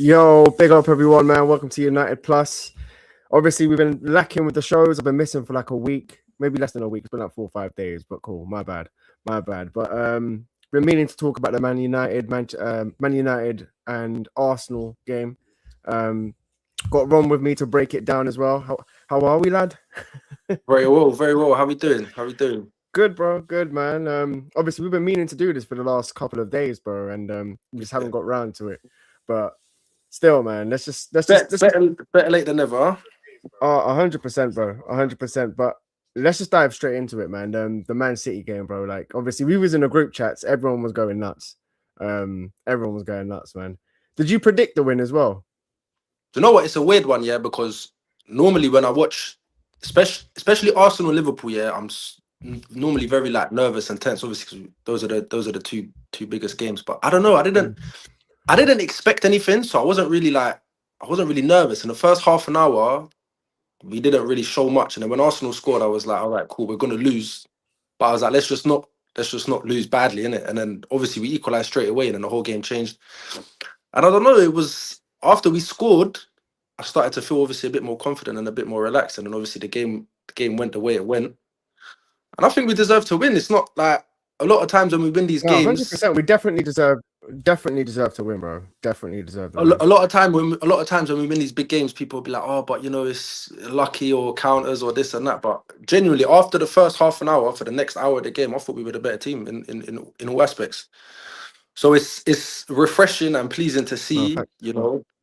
Yo, big up everyone, man. Welcome to United Plus. Obviously, we've been lacking with the shows. I've been missing for like a week, maybe less than a week. It's been like 4 or 5 days, but cool. My bad. But been meaning to talk about the Man United and Arsenal game. Got Ron with me to break it down as well. How are we, lad? Very well, very well. How we doing? How we doing? Good, bro. Good, man. Obviously, we've been meaning to do this for the last couple of days, bro, and we just haven't got round to it. But still, man, let's Better late than never. Huh? 100%, bro, 100%. But let's just dive straight into it, man. The Man City game, bro. Like, obviously, we was in the group chats. Everyone was going nuts. Everyone was going nuts, man. Did you predict the win as well? Do you know what? It's a weird one, yeah. Because normally when I watch, especially Arsenal, Liverpool, yeah, I'm normally very like nervous and tense. Obviously, 'cause those are the two biggest games. But I don't know. I didn't expect anything, so I wasn't really nervous. In the first half an hour, we didn't really show much, and then when Arsenal scored, I was like, all right, cool, we're gonna lose. But I was like, let's just not lose badly, innit? And then obviously we equalized straight away, and then the whole game changed. And I don't know, it was after we scored, I started to feel obviously a bit more confident and a bit more relaxed, and then obviously the game went the way it went. And I think we deserve to win. It's not like a lot of times when we win these No, games, 100%. We definitely deserve to win, bro. Definitely deserve to a win. lot of times when we win these big games, people will be like, "Oh, but it's lucky or counters or this and that." But genuinely, after the first half an hour, for the next hour of the game, I thought we were the better team in all aspects. So it's refreshing and pleasing to No, see, fact.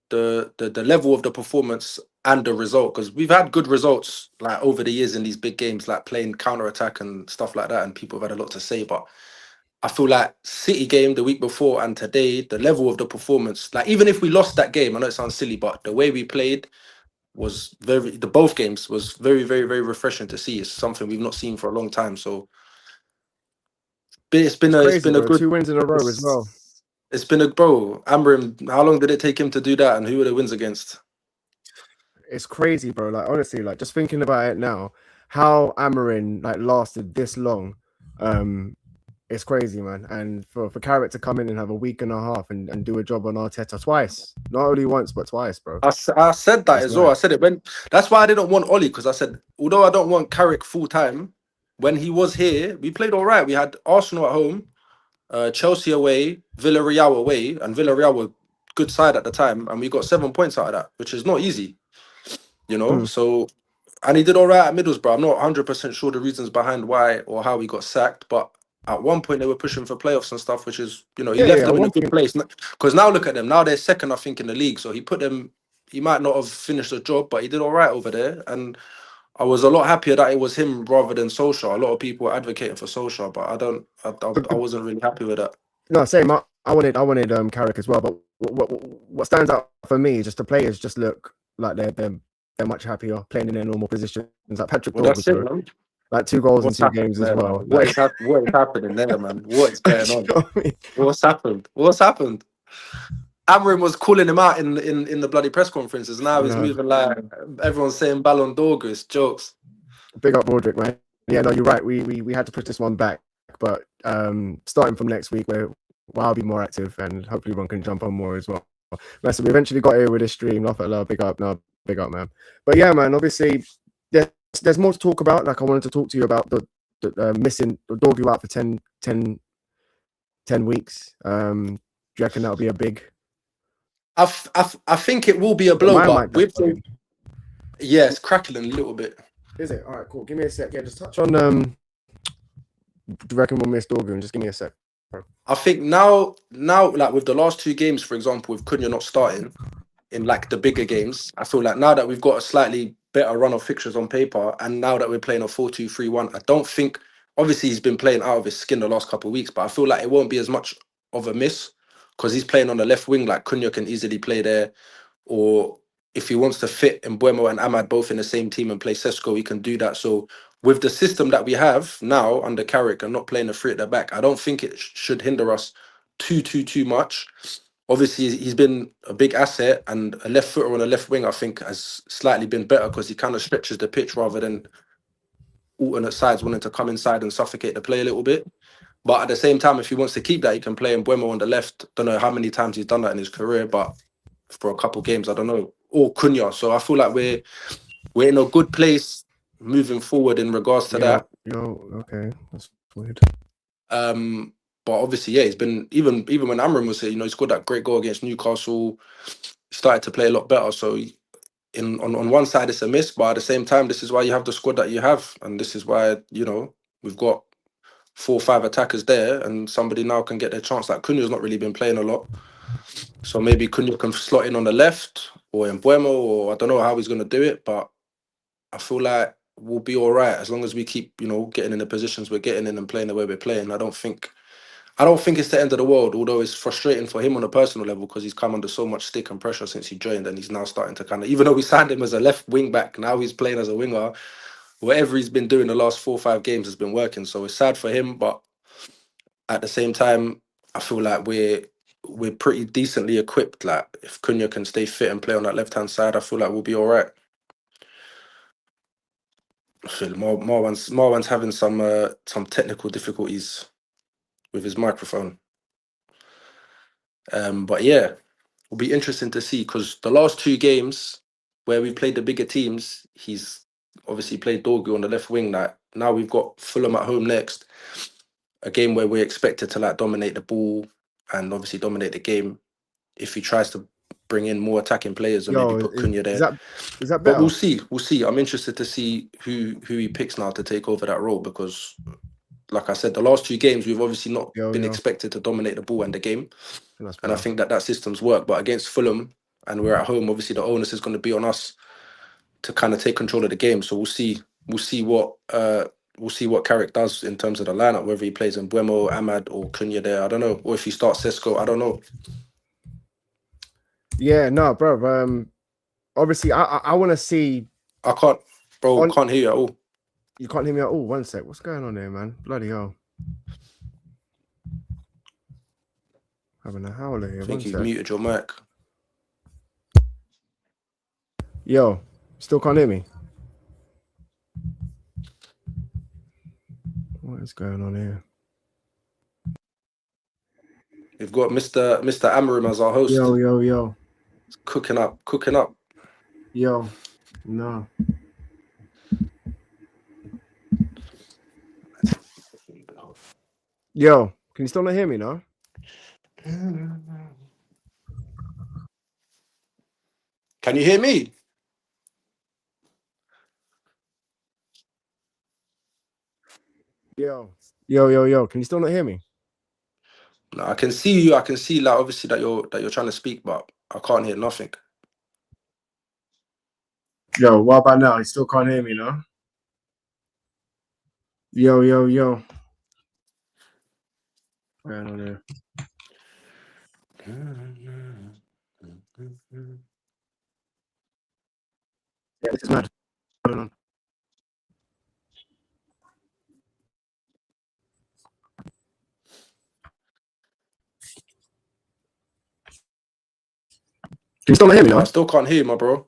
the level of the performance and the result, because we've had good results like over the years in these big games, like playing counter attack and stuff like that, and people have had a lot to say. But I feel like City game the week before and today, the level of the performance, like even if we lost that game, I know it sounds silly, but the way we played was both games was very, very, very refreshing to see. It's something we've not seen for a long time. So it's Crazy, been a bro. good 2 wins in a row as well. it's been a bro. Amram, how long did it take him to do that, and who were the wins against? It's crazy, bro. Like, honestly, like, just thinking about it now, how Amarin like lasted this long. It's crazy, man. And for Carrot to come in and have a week and a half and do a job on Arteta twice, not only once but twice, bro. I said that It's as well. mad. I said it when that's why I didn't want Ollie, because I said although I don't want Carrick full time, when he was here, we played all right. We had Arsenal at home, Chelsea away, Villarreal away, and Villarreal were good side at the time, and we got 7 points out of that, which is not easy, Mm. So, and he did all right at Middlesbrough. I'm not 100% sure the reasons behind why or how he got sacked, but at one point they were pushing for playoffs and stuff, which is, he left Yeah. them in a One good point. place. Because now look at them. Now they're second, I think, in the league. So he put them, he might not have finished the job, but he did all right over there. And I was a lot happier that it was him rather than Solskjaer. A lot of people were advocating for Solskjaer, but I wasn't really happy with that. No, same. I wanted Carrick as well. But what stands out for me is just the players just look like they're much happier playing in their normal positions. Like Patrick Well, Dorgu, that's it, bro. man. Like 2 goals in What's 2 games happening as there, well. man? Like, What is happening there, man? What is going you on? know what I mean? What's happened? What's happened? Amrin was calling him out in the bloody press conferences. Now he's No, moving like everyone's saying Ballon d'Or, it's jokes. big up Roderick, man. Yeah, no, you're right. We had to push this one back, but starting from next week, where I'll be more active and hopefully one can jump on more as well. Man, so we eventually got here with this stream. Laugh at love, big up, no, big up, man. But yeah, man. Obviously, there's more to talk about. Like I wanted to talk to you about the missing the dog you out for 10 weeks. Do you reckon that'll be a big? I think it will be a blow, but with the it's crackling a little bit. Is it? All right, cool. Give me a sec. Yeah, just touch on do you reckon we'll miss Dorgu? Just give me a sec. I think now, like with the last two games, for example, with Cunha not starting in like the bigger games, I feel like now that we've got a slightly better run of fixtures on paper, and now that we're playing a 4-2-3-1, I don't think. Obviously, he's been playing out of his skin the last couple of weeks, but I feel like it won't be as much of a miss because he's playing on the left wing. Like Cunha can easily play there, or if he wants to fit Mbuemo and Ahmad both in the same team and play Sesko, he can do that. So with the system that we have now under Carrick and not playing a three at the back, I don't think it should hinder us too much. Obviously, he's been a big asset, and a left footer on a left wing, I think, has slightly been better because he kind of stretches the pitch rather than alternate sides wanting to come inside and suffocate the play a little bit. But at the same time, if he wants to keep that, he can play Mbuemo on the left. Don't know how many times he's done that in his career, but for a couple games. I don't know, or Cunha. So I feel like we're in a good place moving forward in regards to that. Okay, that's weird. But obviously, yeah, he's been even when Amram was here, he scored that great goal against Newcastle. He started to play a lot better. So on one side it's a miss, but at the same time, this is why you have the squad that you have, and this is why we've got 4 or 5 attackers there, and somebody now can get their chance. Like Cunha's not really been playing a lot, so maybe Cunha can slot in on the left or in Buemo, or I don't know how he's going to do it, but I feel like we'll be all right as long as we keep getting in the positions we're getting in and playing the way we're playing. I don't think it's the end of the world, although it's frustrating for him on a personal level because he's come under so much stick and pressure since he joined, and he's now starting to kind of, even though we signed him as a left wing back, now he's playing as a winger. Whatever he's been doing the last 4 or 5 games has been working, so it's sad for him, but at the same time, I feel like we're pretty decently equipped. Like if Cunha can stay fit and play on that left-hand side, I feel like we'll be all right. I feel Marwan's having some technical difficulties with his microphone. But yeah, it'll be interesting to see because the last 2 games where we played the bigger teams, he's obviously played Dorgu on the left wing. Like now we've got Fulham at home next, a game where we're expected to like dominate the ball and obviously dominate the game. If he tries to bring in more attacking players and maybe put Cunha there, is that better? But we'll see. I'm interested to see who he picks now to take over that role because, like I said, the last 2 games we've obviously not been expected to dominate the ball and the game, and I think that system's worked. But against Fulham and we're at home, obviously the onus is going to be on us to kind of take control of the game. So we'll see what Carrick does in terms of the lineup, whether he plays in Buemo, Ahmad, or Cunha there. I don't know, or if he starts Sesko, I don't know. Yeah, no, bro. Obviously, I want to see. I can't, bro. Can't hear you at all. You can't hear me at all. One sec. What's going on there, man? Bloody hell. Having a howler here. I think you've muted your mic. Yo, still can't hear me. What is going on here? We've got Mr. Amarim as our host. Yo. It's cooking up. Yo, no. Yo, can you still not hear me now? Can you hear me? Yo. Can you still not hear me? No, I can see you. I can see like obviously that you're trying to speak, but I can't hear nothing. Yo, what about now? You still can't hear me, no? Yo. What's going on here? Yeah, this is mad. What's going on? Can you still not hear me now? I still can't hear you, my bro.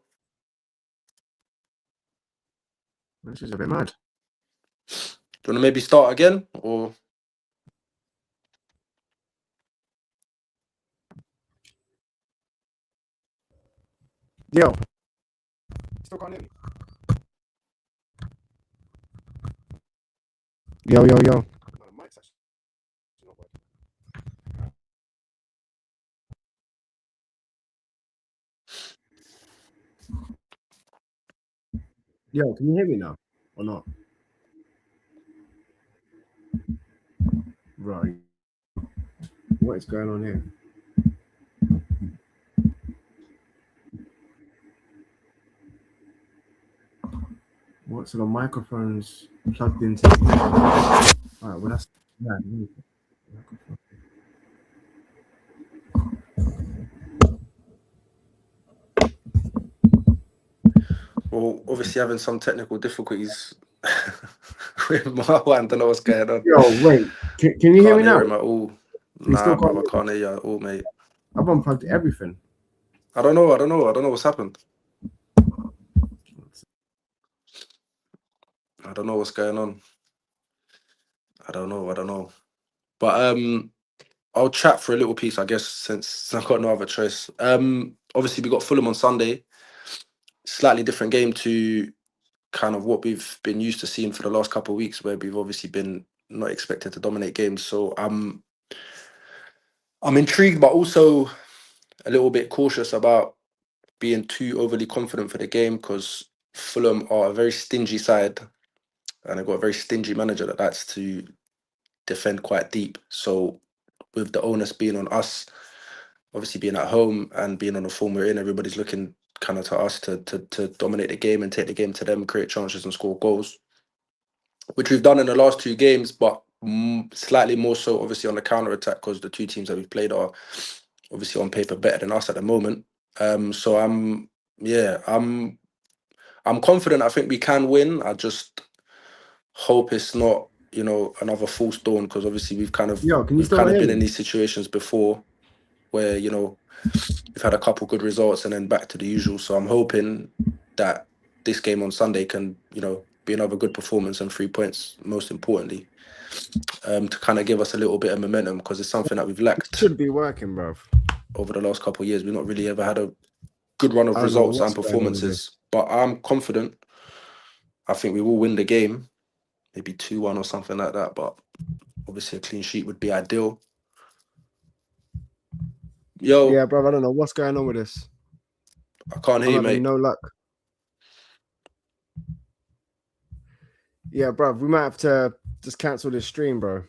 This is a bit mad. Do you want to maybe start again, or? Yo. Still can't hear me. Yo. Yo, can you hear me now or not? Right. What is going on here? What's the microphones plugged into? All right, well that's mad. Well, obviously having some technical difficulties with Marwan. I don't know what's going on. Yo, wait. Can you hear me now? Can't hear him at all. Nah, bro, I can't hear you at all, mate. I've unplugged everything. I don't know what's happened. I don't know what's going on. I don't know. But I'll chat for a little piece, I guess, since I've got no other choice. obviously we got Fulham on Sunday. Slightly different game to kind of what we've been used to seeing for the last couple of weeks, where we've obviously been not expected to dominate games. So I'm intrigued, but also a little bit cautious about being too overly confident for the game, because Fulham are a very stingy side and they've got a very stingy manager that likes to defend quite deep. So with the onus being on us, obviously being at home and being on the form we're in, everybody's looking kind of to us to dominate the game and take the game to them, create chances and score goals, which we've done in the last 2 games, but slightly more so obviously on the counter attack, because the 2 teams that we've played are obviously on paper better than us at the moment. So I'm confident. I think we can win. I just hope it's not, another false dawn, because obviously we've kind of been in these situations before where, we've had a couple good results and then back to the usual. So I'm hoping that this game on Sunday can, be another good performance and 3 points, most importantly, to kind of give us a little bit of momentum, because it's something that we've lacked. It should be working, bro. Over the last couple of years, we've not really ever had a good run of results and performances. But I'm confident. I think we will win the game, maybe 2-1 or something like that. But obviously a clean sheet would be ideal. Yo. Yeah, bro, I don't know what's going on with this. I can't hear you, mate. No luck. Yeah, bro, we might have to just cancel this stream, bro.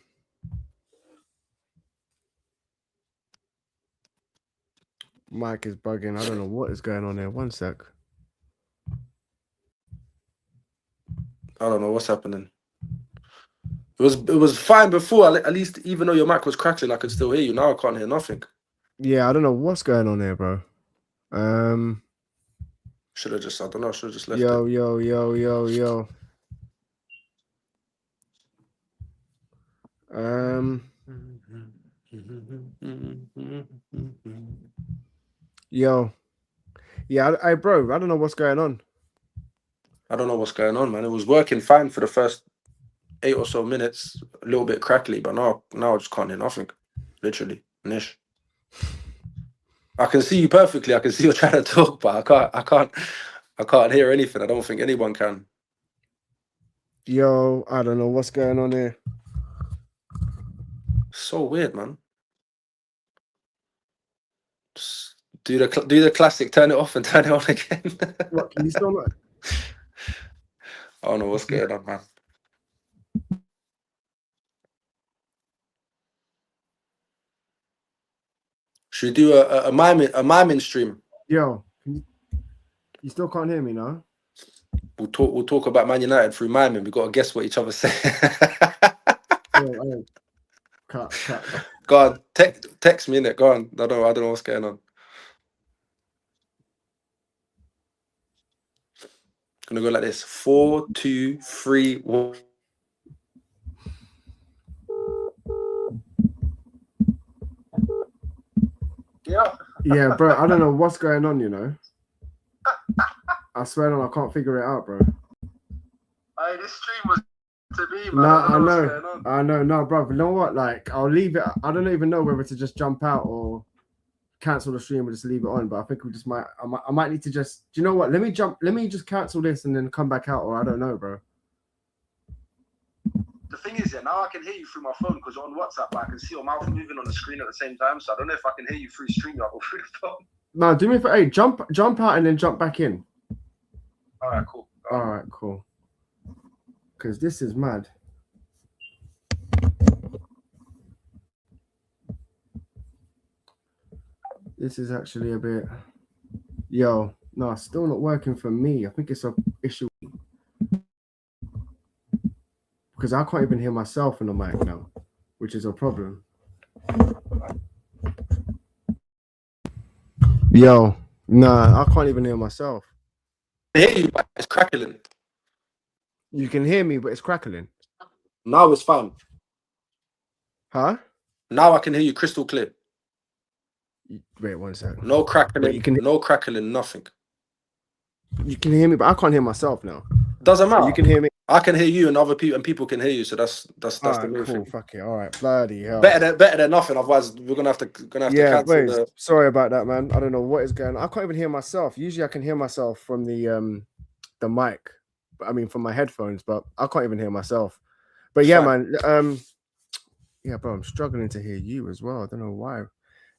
Mike is bugging. I don't know what is going on there. One sec. I don't know what's happening. It was fine before. At least, even though your mic was crackling, I could still hear you. Now I can't hear nothing. Yeah, I don't know what's going on there, bro. Should have just, I don't know, should have just left yo, it. Yo. Yo. Yeah, bro, I don't know what's going on. I don't know what's going on, man. It was working fine for the first 8 or so minutes, a little bit crackly, but now I just can't hear nothing. Literally, Nish. I can see you perfectly. I can see you're trying to talk, but I can't hear anything. I don't think anyone can. Yo, I don't know what's going on here. So weird, man. Just do the classic, turn it off and turn it on again. What, can you still not? I don't know what's going on, man. Should we do a miming stream? Yo, you still can't hear me, no? We'll talk about Man United through miming. We've got to guess what each other say. Cut. Go on, text me, innit? Go on. I don't know what's going on. Gonna go like this. 4, 2, 3, 1. Yeah, bro, I don't know what's going on, I swear on, I can't figure it out, bro. Hey, this stream was to be, man. I know, no, bro. You know what? Like, I'll leave it. I don't even know whether to just jump out or cancel the stream or just leave it on. But I think we just might. I might need to just. Do you know what? Let me just cancel this and then come back out, or I don't know, bro. The thing is, now I can hear you through my phone because on WhatsApp, but I can see your mouth moving on the screen at the same time. So I don't know if I can hear you through StreamYard or through the phone. No, do me a favor. Hey, jump out and then jump back in. All right, cool. All right, cool. Because this is mad. This is actually a bit. Yo, no, still not working for me. I think it's an issue. Because I can't even hear myself in the mic now, which is a problem. Yo, nah, I can't even hear myself. I hear you, but it's crackling. You can hear me, but it's crackling. Now it's fine. Huh? Now I can hear you crystal clear. Wait 1 second. No crackling. No crackling. Nothing. You can hear me, but I can't hear myself now. Doesn't matter. You can hear me. I can hear you, and other people can hear you. So that's All the right, main cool. thing. Fuck it. All right, bloody hell. Better than nothing. Otherwise, we're gonna have to Yeah, cancel boys. the. Sorry about that, man. I don't know what is going on. I can't even hear myself. Usually I can hear myself from the mic. I mean from my headphones, but I can't even hear myself. But It's yeah, fine. man. Yeah, bro, I'm struggling to hear you as well. I don't know why. I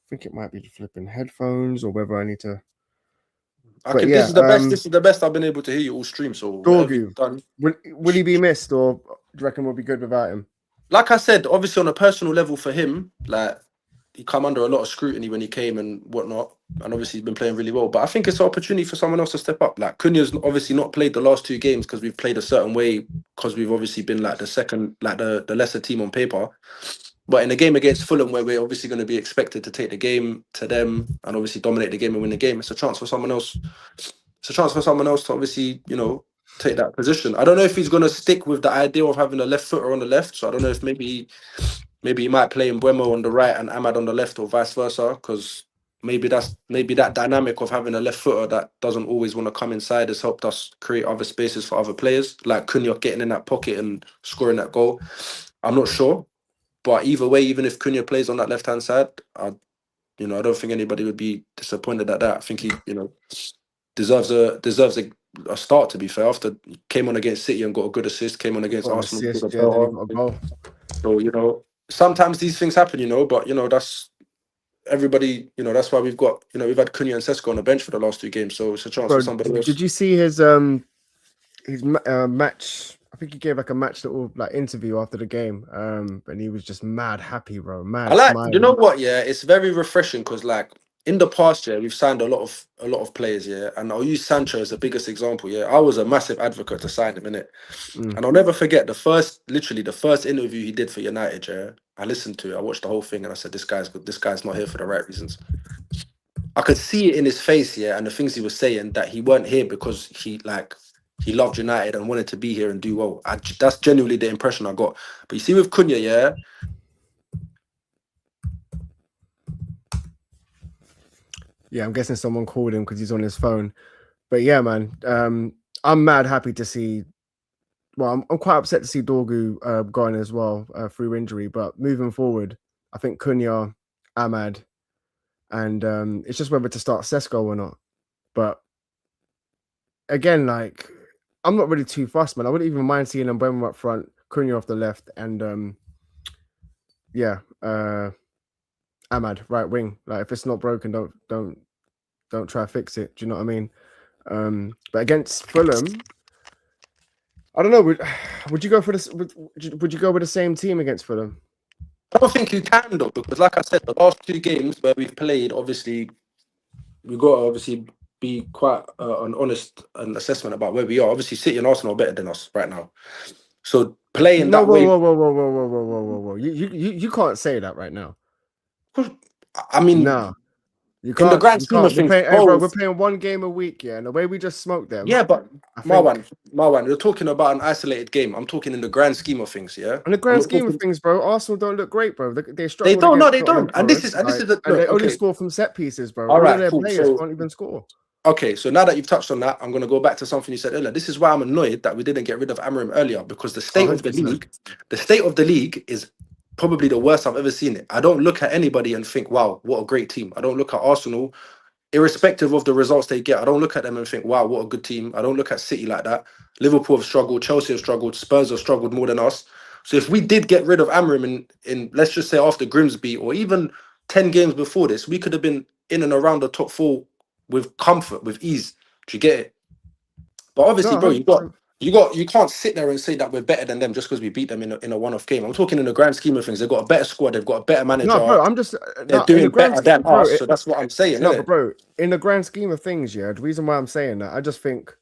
think it might be the flipping headphones or whether I need to. I But can. yeah, This is the best I've been able to hear you all stream. So whatever you've Dorgu, done. will he be missed or do you reckon we'll be good without him? Like I said, obviously on a personal level for him, like he come under a lot of scrutiny when he came and whatnot, and obviously he's been playing really well. But I think it's an opportunity for someone else to step up. Like Cunha's obviously not played the last two games because we've played a certain way because we've obviously been like the second, like the lesser team on paper. But in a game against Fulham, where we're obviously going to be expected to take the game to them and obviously dominate the game and win the game, it's a chance for someone else. It's a chance for someone else to obviously, take that position. I don't know if he's going to stick with the idea of having a left footer on the left. So I don't know if maybe he might play Mbeumo on the right and Ahmad on the left, or vice versa. Because maybe that dynamic of having a left footer that doesn't always want to come inside has helped us create other spaces for other players, like Cunha getting in that pocket and scoring that goal. I'm not sure, but either way, even if Cunha plays on that left hand side, I don't think anybody would be disappointed at that. I think he, deserves a start. To be fair, after he came on against City and got a good assist, came on against Got an Arsenal, got a assist, yeah, then he belter. got a goal. So sometimes these things happen, but that's everybody. That's why we've had Cunha and Sesko on the bench for the last two games. So it's a chance for Bro, somebody else. did you see his match? I think he gave like a match little like interview after the game. And he was just mad happy, bro. Mad You know smiling. what? Yeah, it's very refreshing because like in the past year we've signed a lot of players, yeah, and I'll use Sancho as the biggest example. Yeah, I was a massive advocate to sign him in it, Mm. and I'll never forget literally the first interview he did for United. Yeah, I listened to it, I watched the whole thing, and I said, "This guy's good. This guy's not here for the right reasons." I could see it in his face, yeah, and the things he was saying that he weren't here because he loved United and wanted to be here and do well. That's genuinely the impression I got. But you see with Cunha, yeah. Yeah, I'm guessing someone called him because he's on his phone. But yeah, man, I'm mad happy to see. Well, I'm quite upset to see Dorgu gone as well through injury. But moving forward, I think Cunha, Ahmad, and it's just whether to start Sesko or not. But again, like I'm not really too fussed, man. I wouldn't even mind seeing Mbeumo up front, Cunha off the left, and Ahmad right wing. Like if it's not broken, don't try to fix it. Do you know what I mean? But against Fulham, I don't know. Would you go for this? Would you go with the same team against Fulham? I don't think you can though, because like I said, the last two games where we've played, obviously we've got to obviously be quite an honest assessment about where we are. Obviously, City and Arsenal are better than us right now. So playing No, that whoa, way, whoa, whoa, whoa, whoa, whoa, whoa, whoa, whoa, whoa. You can't say that right now. I mean, No, you in the can't. grand You scheme of can't. We're things, playing, hey, bro. We're playing one game a week, yeah. And the way we just smoked them, yeah, but I think. Marwan, you're talking about an isolated game. I'm talking in the grand scheme of things, yeah. In the I'm grand not scheme of talking. things, bro, Arsenal don't look great, bro. They They struggled don't. No, against they Nottingham don't. And this is Forest, and this like, is the and they look. only Okay, score from set pieces, bro. all All of right, their cool. players So can't even score. okay, so now that you've touched on that, I'm going to go back to something you said earlier. This is why I'm annoyed that we didn't get rid of Amarim earlier, because the state of the league is probably the worst I've ever seen it. I don't look at anybody and think, wow, what a great team. I don't look at Arsenal, irrespective of the results they get. I don't look at them and think, wow, what a good team. I don't look at City like that. Liverpool have struggled, Chelsea have struggled, Spurs have struggled more than us. So if we did get rid of Amarim in let's just say after Grimsby or even 10 games before this, we could have been in and around the top four with comfort, with ease. Do you get it? But obviously, No, bro, 100%. you can't sit there and say that we're better than them just because we beat them in a one-off game. I'm talking in the grand scheme of things. They've got a better squad, they've got a better No, manager, bro, I'm just they're no in the doing grand better scheme, than bro. us. So that's what I'm saying, No, but innit? bro, in the grand scheme of things, yeah, the reason why I'm saying that, I just think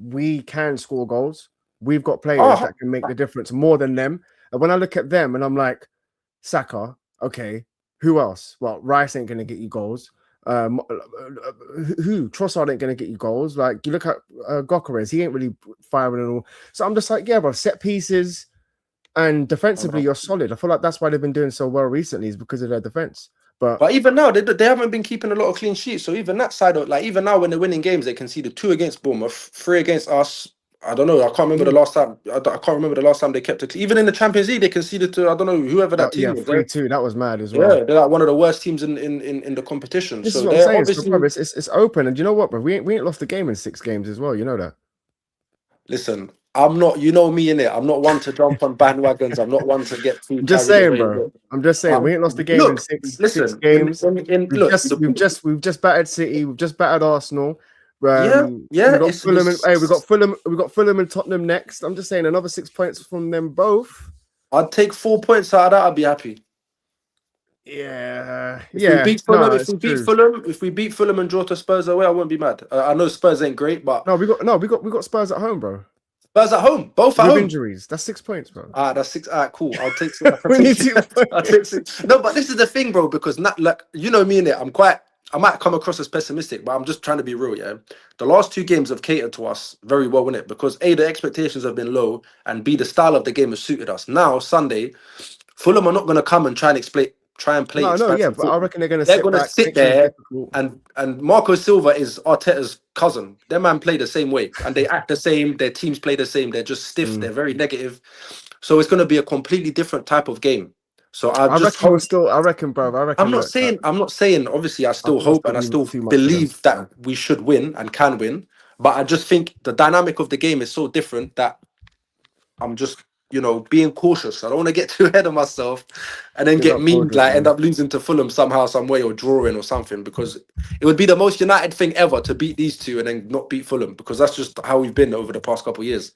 we can score goals. We've got players Oh, that can make the difference more than them. And when I look at them and I'm like, Saka, okay, who else? Well, Rice ain't gonna get you goals. Who? Trossard ain't gonna get you goals. Like you look at Gokeres, he ain't really firing and all. So I'm just like, yeah, bro, set pieces and defensively, you're solid. I feel like that's why they've been doing so well recently, is because of their defense. But even now, they haven't been keeping a lot of clean sheets. So even that side of even now when they're winning games, they conceded 2 against Bournemouth, 3 against us. I don't know. I can't remember the last time. I can't remember the last time they kept it. Even in the Champions League, they conceded to I don't know whoever that team Yeah, was. 3-2. That was mad as well. Yeah, they're like one of the worst teams in the competition. This is So what I'm they're saying. So, obviously. bro, it's open, and you know what, bro? We ain't lost a game in 6 games as well. You know that. Listen, I'm not. You know me in it. I'm not one to jump on bandwagons. I'm not one to get too I'm just carried saying, away. bro. I'm just saying. We ain't lost a game in Look, six listen. games. Look. We've just battered City. We've just battered Arsenal. Yeah, We yeah. got Fulham. We It's. got Fulham. We got Fulham and Tottenham next. I'm just saying, another 6 points from them both. I'd take 4 points out of that. I'd be happy. Yeah, If we yeah. beat Fulham, No, if it's we beat true. Fulham, if we beat Fulham and draw to Spurs away, I wouldn't be mad. I know Spurs ain't great, but We got Spurs at home, bro. Spurs at home, both at With home. injuries, that's 6 points, bro. That's 6. Cool. I'll take. I can We take need six. 2 I'll take points. 6. No, but this is the thing, bro. Because not like you know me in it. I might come across as pessimistic, but I'm just trying to be real. Yeah, the last 2 games have catered to us very well in it because A, the expectations have been low, and B, the style of the game has suited us. Now Sunday, Fulham are not going to come and try and play No, yeah, expansive but I football. reckon they're gonna They're sit going to back, sit make things there, difficult. and Marco Silva is Arteta's cousin. Their man play the same way, and they act the same. Their teams play the same. They're just stiff. They're very negative. So it's going to be a completely different type of game. So I just hope. I reckon, bro. I reckon. Look, I'm not saying. Obviously, I I still think we'll hope still and I be still too much for them. believe that we should win and can win. But I just think the dynamic of the game is so different that I'm just, being cautious. I don't want to get too ahead of myself and then Get get that memed, progress, like end man. up losing to Fulham somehow, some way, or drawing or something. Because it would be the most United thing ever to beat these two and then not beat Fulham. Because that's just how we've been over the past couple of years.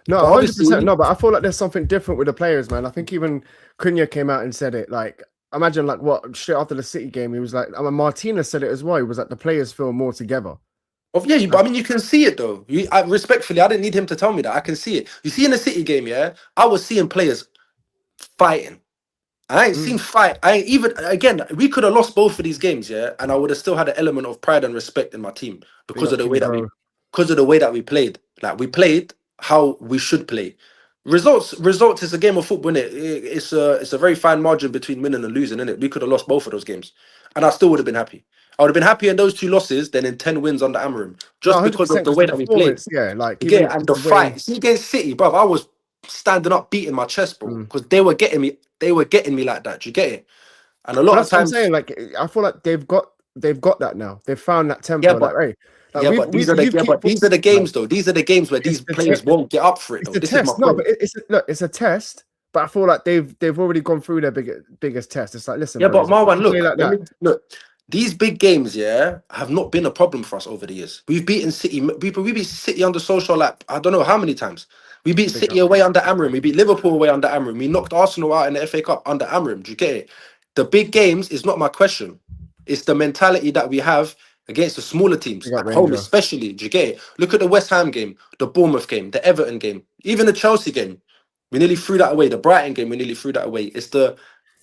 No, But 100%. obviously, No, but I feel like there's something different with the players, man. I think even Cunha came out and said it. Like, imagine, like, what straight after the City game, he was like, I mean, Martinez said it as well. He was like, the players feel more together. I mean, you can see it though. Respectfully, I didn't need him to tell me that. I can see it. You see in the City game, yeah, I was seeing players fighting. I ain't seen fight. I ain't even again. We could have lost both of these games, yeah, and I would have still had an element of pride and respect in my team Big because of up the way King that we, Bro. because of the way that we played. Like we played how we should play. Results is a game of football, innit? It's a very fine margin between winning and losing, innit? We could have lost both of those games, and I still would have been happy. I would have been happier in those 2 losses than in 10 wins under Amarim, No, just because of 100%, the because way the that we played. performance, yeah, like, Again, even and just the the way. fight. See against City, bro, I was standing up, beating my chest, bro, because they were getting me. They were getting me like that. Do you get it? And a But lot of that's what I'm times, saying. Like, I feel like they've got that now. They've found that yeah, tempo. Like, but hey, like yeah, but these are the you've yeah, keep but these are the like, games though. These are the games where it's these the players won't get up for it it's though. a This is my test. No, point. but it's a test. But I feel like they've already gone through their biggest test. It's like, listen, Yeah, but boys, if Marwan, you play look, like that, these big games, yeah, have not been a problem for us over the years. We've beaten City. We beat City under social, like I don't know how many times. We beat big City up. away under Amrim. We beat Liverpool away under Amrim. We knocked Arsenal out in the FA Cup under Amrim. Do you get it? The big games is not my question. It's the mentality that we have against the smaller teams Big up at home, Ranger. especially. Do you get it? Look at the West Ham game, the Bournemouth game, the Everton game, even the Chelsea game. We nearly threw that away. The Brighton game, we nearly threw that away. It's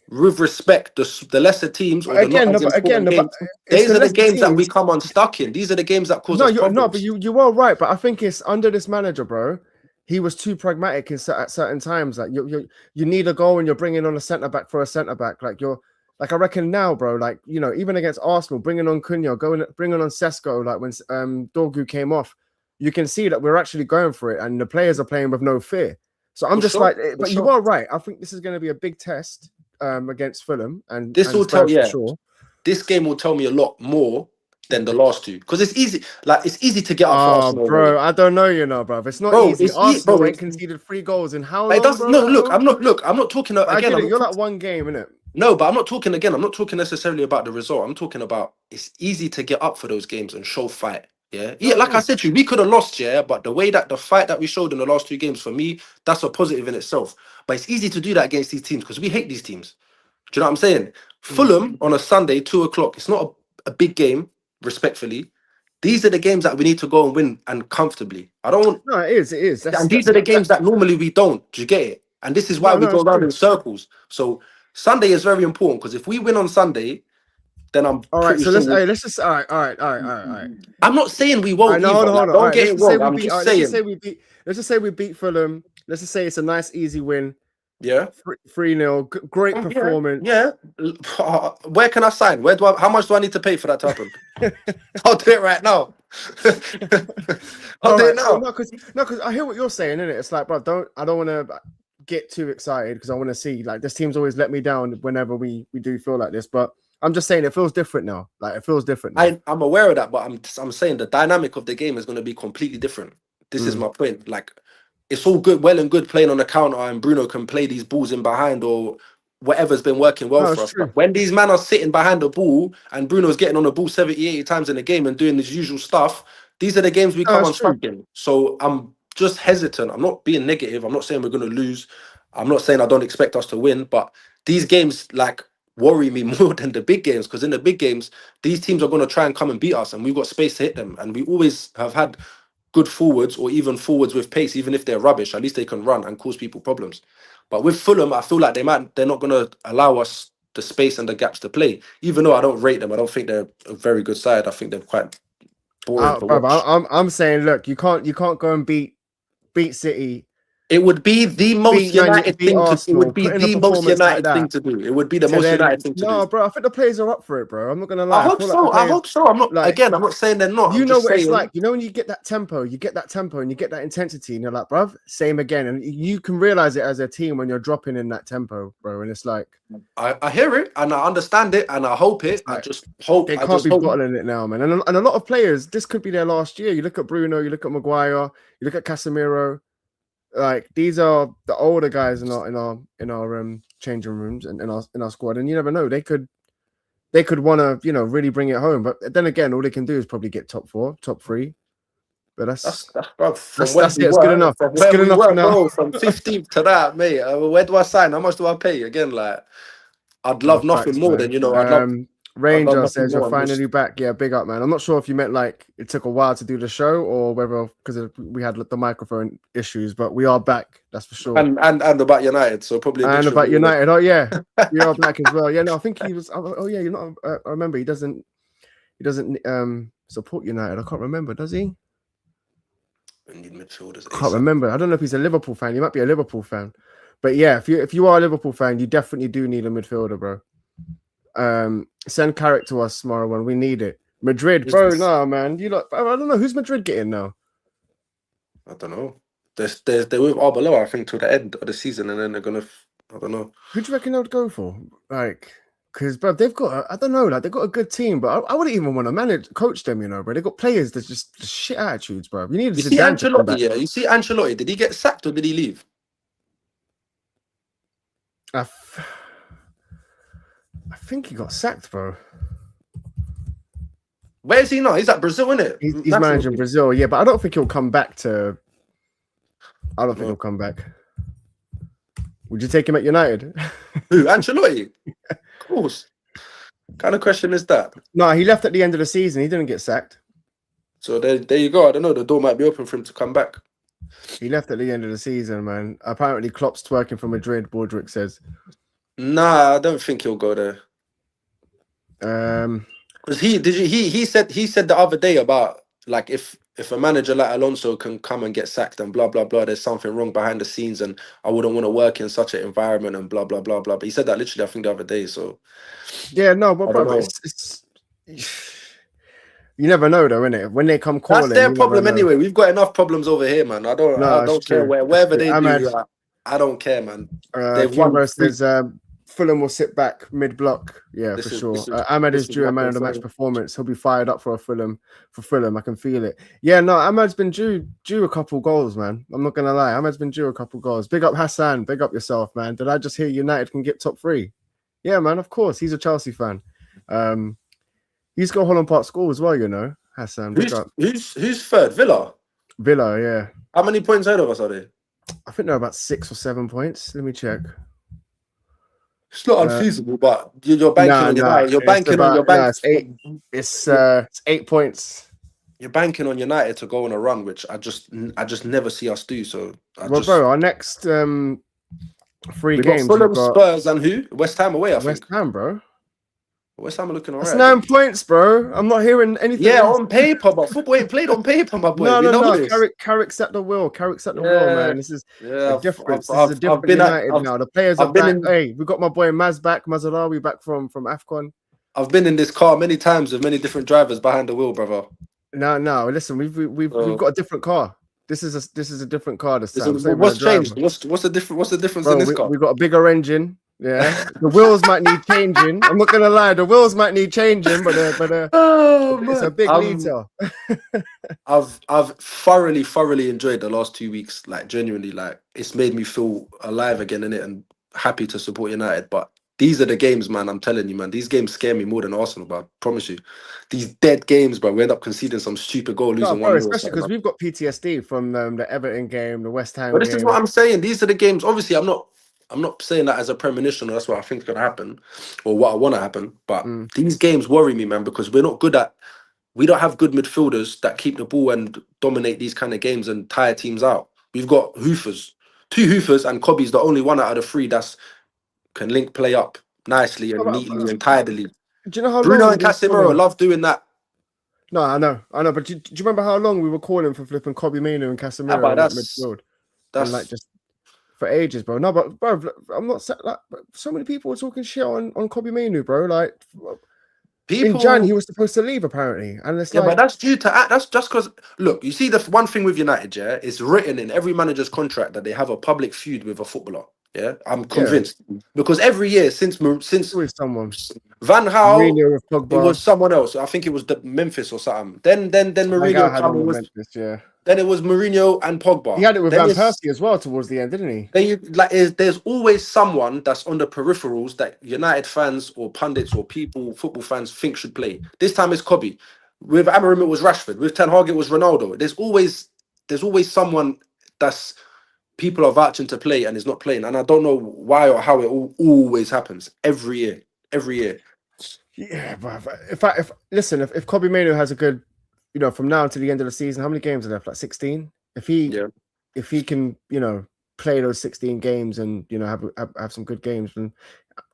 with respect, the lesser teams or But the not again, as important but games. it's These the are the lesser games that we teams. come unstuck in. These are the games that cause No, us you're no, but problems. you are right. But I think it's under this manager, bro. He was too pragmatic at certain times. Like you need a goal and you're bringing on a centre back for a centre back. Like I reckon now, bro. Like even against Arsenal, bringing on Cunha, bringing on Sesko. Like when Dorgu came off, you can see that we're actually going for it, and the players are playing with no fear. So I'm For just sure. like, For but you sure. are right. I think this is going to be a big test against Fulham and This will tell, Spurs for yeah, sure. this game will tell me a lot more than the last two. Because it's easy, like it's easy to get up for Oh, Arsenal bro, away. I don't know, bro. It's not Bro, easy. bro, Arsenal ain't conceded 3 goals in how but it long, doesn't bro? no At look, home? I'm not talking But I again, get I'm it. not You're like one game, innit? no, but I'm not talking again. I'm not talking necessarily about the result. I'm talking about it's easy to get up for those games and show fight. Yeah. No, Yeah, it like I is. said to you, we could have lost, yeah, but the way that the fight that we showed in the last 2 games, for me, that's a positive in itself. But it's easy to do that against these teams because we hate these teams. Do you know what I'm saying? Mm. Fulham on a Sunday, 2 o'clock. It's not a big game, respectfully. These are the games that we need to go and win and comfortably. I don't want, No, it is. It is. and these are the games that normally we don't. Do you get it? And this is why we No, go it's around true. in circles. So Sunday is very important because if we win on Sunday, then I'm All right, pretty so sure. let's just all right. I'm not saying we All won't right, now either. hold Like, on. All don't right, get let's it just say wrong. we I'm beat. All just right, let's just saying. say we beat. Let's just say we beat Fulham. Let's just say it's a nice, easy win. Yeah. 3-0. Great Yeah. performance. Yeah. Where can I sign? Where do I? How much do I need to pay for that to happen? I'll do it right now. All I'll do it right, cool. now. No, because I hear what you're saying, innit? It's like, bro, I don't want to get too excited because I want to see like this team's always let me down whenever we do feel like this. But I'm just saying it feels different now. Like it feels different now. I'm aware of that, but I'm saying the dynamic of the game is going to be completely different. This is my point. Like, it's all good, well and good playing on the counter, and Bruno can play these balls in behind or whatever's been working well No, for it's us. But true. when these men are sitting behind the ball and Bruno's getting on the ball 70, 80 times in the game and doing his usual stuff, these are the games we No, come it's true. unstuck in. So I'm just hesitant. I'm not being negative. I'm not saying we're going to lose. I'm not saying I don't expect us to win, but these games like worry me more than the big games, because in the big games, these teams are going to try and come and beat us, and we've got space to hit them. And we always have had good forwards, or even forwards with pace, even if they're rubbish. At least they can run and cause people problems. But with Fulham, I feel like they're not going to allow us the space and the gaps to play. Even though I don't rate them, I don't think they're a very good side. I think they're quite boring to Brother, watch. I'm saying, look, you can't go and beat City, It would be the most United beat thing to. It Arsenal, would be put in a the most performance like United thing that. to do. It would be the To most then United thing to do. no, bro. I think the players are up for it, bro. I'm not gonna I lie. I hope feel like the so. I players hope so. I'm not. like Again, I'm not saying they're not. I'm you know just what it's saying. like. You know when you get that tempo, and you get that intensity, and you're like, bruv, same again. And you can realize it as a team when you're dropping in that tempo, bro. And it's like I hear it and I understand it and I hope it's it. I like just hope. they I can't just be hope. bottling it now, man. And a lot of players, this could be their last year. You look at Bruno, you look at Maguire, you look at Casemiro. Like these are the older guys in our changing rooms and in our squad, and you never know, they could want to really bring it home. But then again, all they can do is probably get top 4, top 3. But That's bro, from when that's we it. It's good were, enough. from It's where good we enough for were, now. bro. From 15th to that, mate. Where do I sign? How much do I pay? Again, like I'd No love nothing facts, more man. than I'd love Ranger nothing says you're more. I'm just finally back. Yeah, big up, man. I'm not sure if you meant like it took a while to do the show or whether because we had the microphone issues, but we are back. That's for sure. and about United, so probably a And mixture of about all of United, oh yeah, it. we are back as well. Yeah, no, I think he was. Oh yeah, you're not. I remember he doesn't support United. I can't remember. Does he? We need midfielders I can't ASAP. remember. I don't know if he's a Liverpool fan. He might be a Liverpool fan. But yeah, if you are a Liverpool fan, you definitely do need a midfielder, bro. Send Carrick to us tomorrow when we need it. Madrid, bro. No, man. I don't know who's Madrid getting now. I don't know. They're with Arbeloa, I think, till the end of the season, and then they're gonna. I don't know. Who do you reckon they would go for? Like, because bro, they've got. I don't know. Like, they've got a good team, but I wouldn't even want to coach them. Bro. They've got players that's just shit attitudes, bro. You need Zidane to come Ancelotti, back. yeah. You see Ancelotti. Did he get sacked or did he leave? I think he got sacked, bro. Where is he now? He's at Brazil, isn't it? He's managing Brazil, yeah, but I don't think he'll come back to. I don't think he'll come back. Would you take him at United? Who? Ancelotti? Of course. What kind of question is that? No, he left at the end of the season. He didn't get sacked. So there you go. I don't know. The door might be open for him to come back. He left at the end of the season, man. Apparently, Klopp's twerking for Madrid. Bordrick says. Nah, I don't think he'll go there. Because he said the other day about like if a manager like Alonso can come and get sacked and blah blah blah, there's something wrong behind the scenes and I wouldn't want to work in such an environment and blah blah blah blah. But he said that literally, I think the other day. So yeah, no, but bro, it's you never know though, innit? When they come calling, that's their problem anyway. We've got enough problems over here, man. I don't care wherever they do. I don't care, man. They've won. Says Fulham will sit back mid-block. Yeah, for sure. Ahmed is due a man of the match performance. He'll be fired up for Fulham. I can feel it. Yeah, no, Ahmed's been due a couple goals, man. I'm not gonna lie. Ahmed's been due a couple goals. Big up Hassan. Big up yourself, man. Did I just hear United can get top 3? Yeah, man. Of course, he's a Chelsea fan. He's got Holland Park School as well, Hassan. Who's third? Villa, yeah. How many points ahead of us are they? I think they're about 6 or 7 points. Let me check. It's not unfeasible, but you're banking on United. You're banking on your bank. It's 8 points. You're banking on United to go on a run, which I just never see us do. So, bro, our next 3 games. Fulham, Spurs, and who? West Ham away. I think West Ham, bro. West Ham are looking alright. That's 9 points, bro. I'm not hearing anything. Yeah, on paper, but football ain't played on paper, my boy. No. Carrick's at the wheel. Man. This is a difference. This is a different United now. The players are back. Hey, we got my boy Maz back. Mazarawi back from AFCON. I've been in this car many times with many different drivers behind the wheel, brother. No. Listen, we've So, got a different car. This is a different car this time. It's not even a what's changed? driver, What's the difference in bro. this We car? we got a bigger engine. Yeah, the wheels might need changing. I'm not gonna lie, the wheels might need changing, but Oh it's a man, big liter. I've thoroughly enjoyed the last 2 weeks. Like genuinely, like it's made me feel alive again in it and happy to support United. But these are the games, man. I'm telling you, man. These games scare me more than Arsenal, bro. I promise you. These dead games, bro. We end up conceding some stupid goal, No, losing bro, 1-0 or especially something, because man. we've got PTSD from the Everton game, the West But Ham this is what game. I'm saying. These are the games. Obviously, I'm not saying that as a premonition or that's what I think is gonna happen or what I want to happen. But Mm. these games worry me, man, because we don't have good midfielders that keep the ball and dominate these kind of games and tire teams out. We've got hoofers, two hoofers, and Cobby's the only one out of the three that's can link play up nicely No, and but, neatly and tidily. do you know how Bruno long we've and been Casemiro calling? love doing that. No, I know, but do you remember how long we were calling for flipping Kobe Mino and Ah, Casemiro but in that that's midfield, and like that's just for ages, bro? No, but bro, I'm not like so many people were talking shit on Kobe Mino, bro. Like in Jan, people. he was supposed to leave apparently, and it's Yeah, but like, that's due to that's just because look, you see the one thing with United, yeah, it's written in every manager's contract that they have a public feud with a footballer. Yeah, I'm yeah, convinced because every year since always someone. Van Gaal, Mourinho with it was Pogba, someone else. I think it was the Memphis or something. Then Van Gaal Mourinho had come. one It with was Memphis, yeah. then it was Mourinho and He Pogba. had it with Then Van it's Persie as well towards the end, didn't he? then you like there's always someone that's on the peripherals that United fans or pundits or people football fans think should play. This time it's Kobe. With Amorim it was Rashford. With Ten Hag it was Ronaldo. There's always someone that's people are vouching to play and is not playing. And I don't know why or how it always happens every year. Every year. Yeah, but if listen, if Kobe Mino has a good, from now until the end of the season, how many games are left? Like 16. Yeah. If he can, play those 16 games and have some good games, then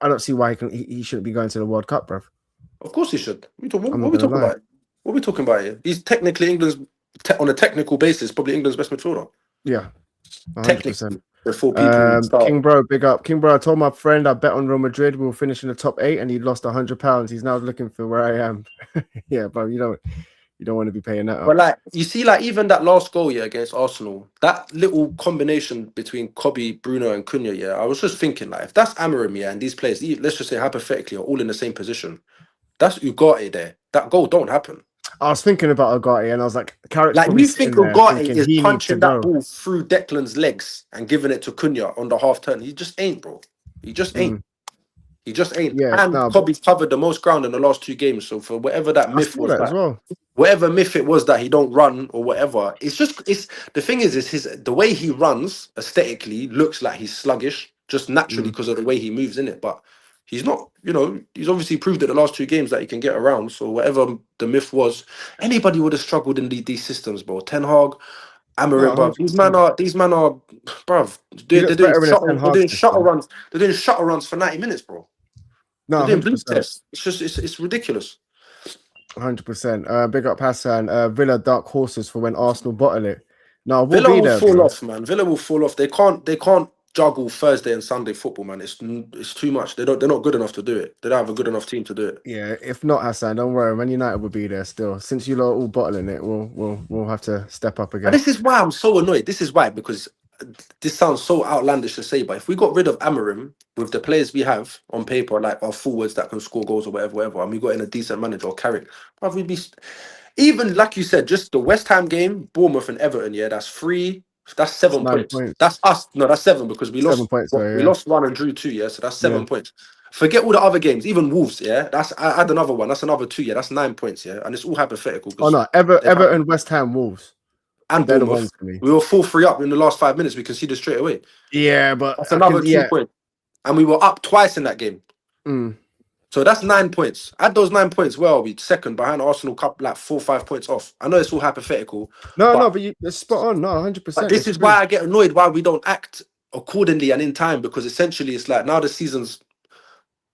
I don't see why he shouldn't be going to the World Cup, bro. Of course he should. I'm What not are we gonna talking lie. about? What are we talking about here? He's technically on a technical basis, probably England's best midfielder. Yeah, 100%. Technically, before people start. King Bro, big up. King Bro, I told my friend I bet on Real Madrid will finish in the top 8 and he lost £100. He's now looking for where I am. Yeah, bro, you don't want to be paying that But up. like you see, like even that last goal, yeah, against Arsenal, that little combination between Kobe, Bruno, and Cunha, yeah, I was just thinking, like, if that's Amorim, yeah, and these players, let's just say hypothetically, are all in the same position, that's Ugarte there. That goal don't happen. I was thinking about Agati and I was like, Carrick's Like probably you think sitting there Ugarte thinking is he needs to punching that go. ball through Declan's legs and giving it to Cunha on the half turn? He just ain't, bro. He just ain't. Mm, He just ain't. yeah, And no, but Kobe's covered the most ground in the last 2 games. So for whatever that I myth saw was that as that well. whatever myth it was that he don't run or whatever, it's the thing is his the way he runs aesthetically looks like he's sluggish, just naturally Mm. because of the way he moves in it. But he's not, he's obviously proved it the last 2 games that he can get around. So whatever the myth was, anybody would have struggled in these systems, bro. Ten Hag, No, Amarim, bro. $100%. These men are, bruv, He they're looks doing better in a Ten shuttle, they're Hag doing shuttle system. runs, they're doing shuttle runs for 90 minutes, bro. No, They're doing bleep 100%. tests. It's just it's ridiculous. 100%. Big up Hassan. Villa dark horses for when Arsenal bottle it. No, we'll Villa be will there, fall bro. off, man. Villa will fall off. They can't juggle Thursday and Sunday football, man. It's too much. They're not good enough to do it. They don't have a good enough team to do it. Yeah, if not Hassan, don't worry. Man United will be there still. Since you lot are all bottling it, we'll have to step up And again. this is why I'm so annoyed. This is why, because this sounds so outlandish to say, but if we got rid of Amarim with the players we have on paper, like our forwards that can score goals or whatever, and we got in a decent manager or Carrick, bruv, we'd be even like you said, just the West Ham game, Bournemouth and Everton. Yeah, that's three. That's It's 7 points. 9 points. That's us. No, that's seven because we 7 points lost. though, We yeah. lost one and drew two. Yeah, so that's Yeah. 7 points. Forget all the other games. Even Wolves. Yeah, that's I add another one. That's another two. Yeah, that's 9 points. Yeah, and it's all hypothetical Oh because no, they've had Everton, West Ham, Wolves. and They're the Bournemouth. ones for me. We were 4-3 up in the last 5 minutes. We conceded straight away. Yeah, but That's I another can, two yeah. points, and we were up twice in that game. Mm. So that's 9 points. Add those 9 points. Well, we second behind Arsenal, cup like 4-5 points off. I know it's all hypothetical, No, but but it's spot on. No, But 100%. this It's is why true. I get annoyed why we don't act accordingly and in time because essentially it's like now the season's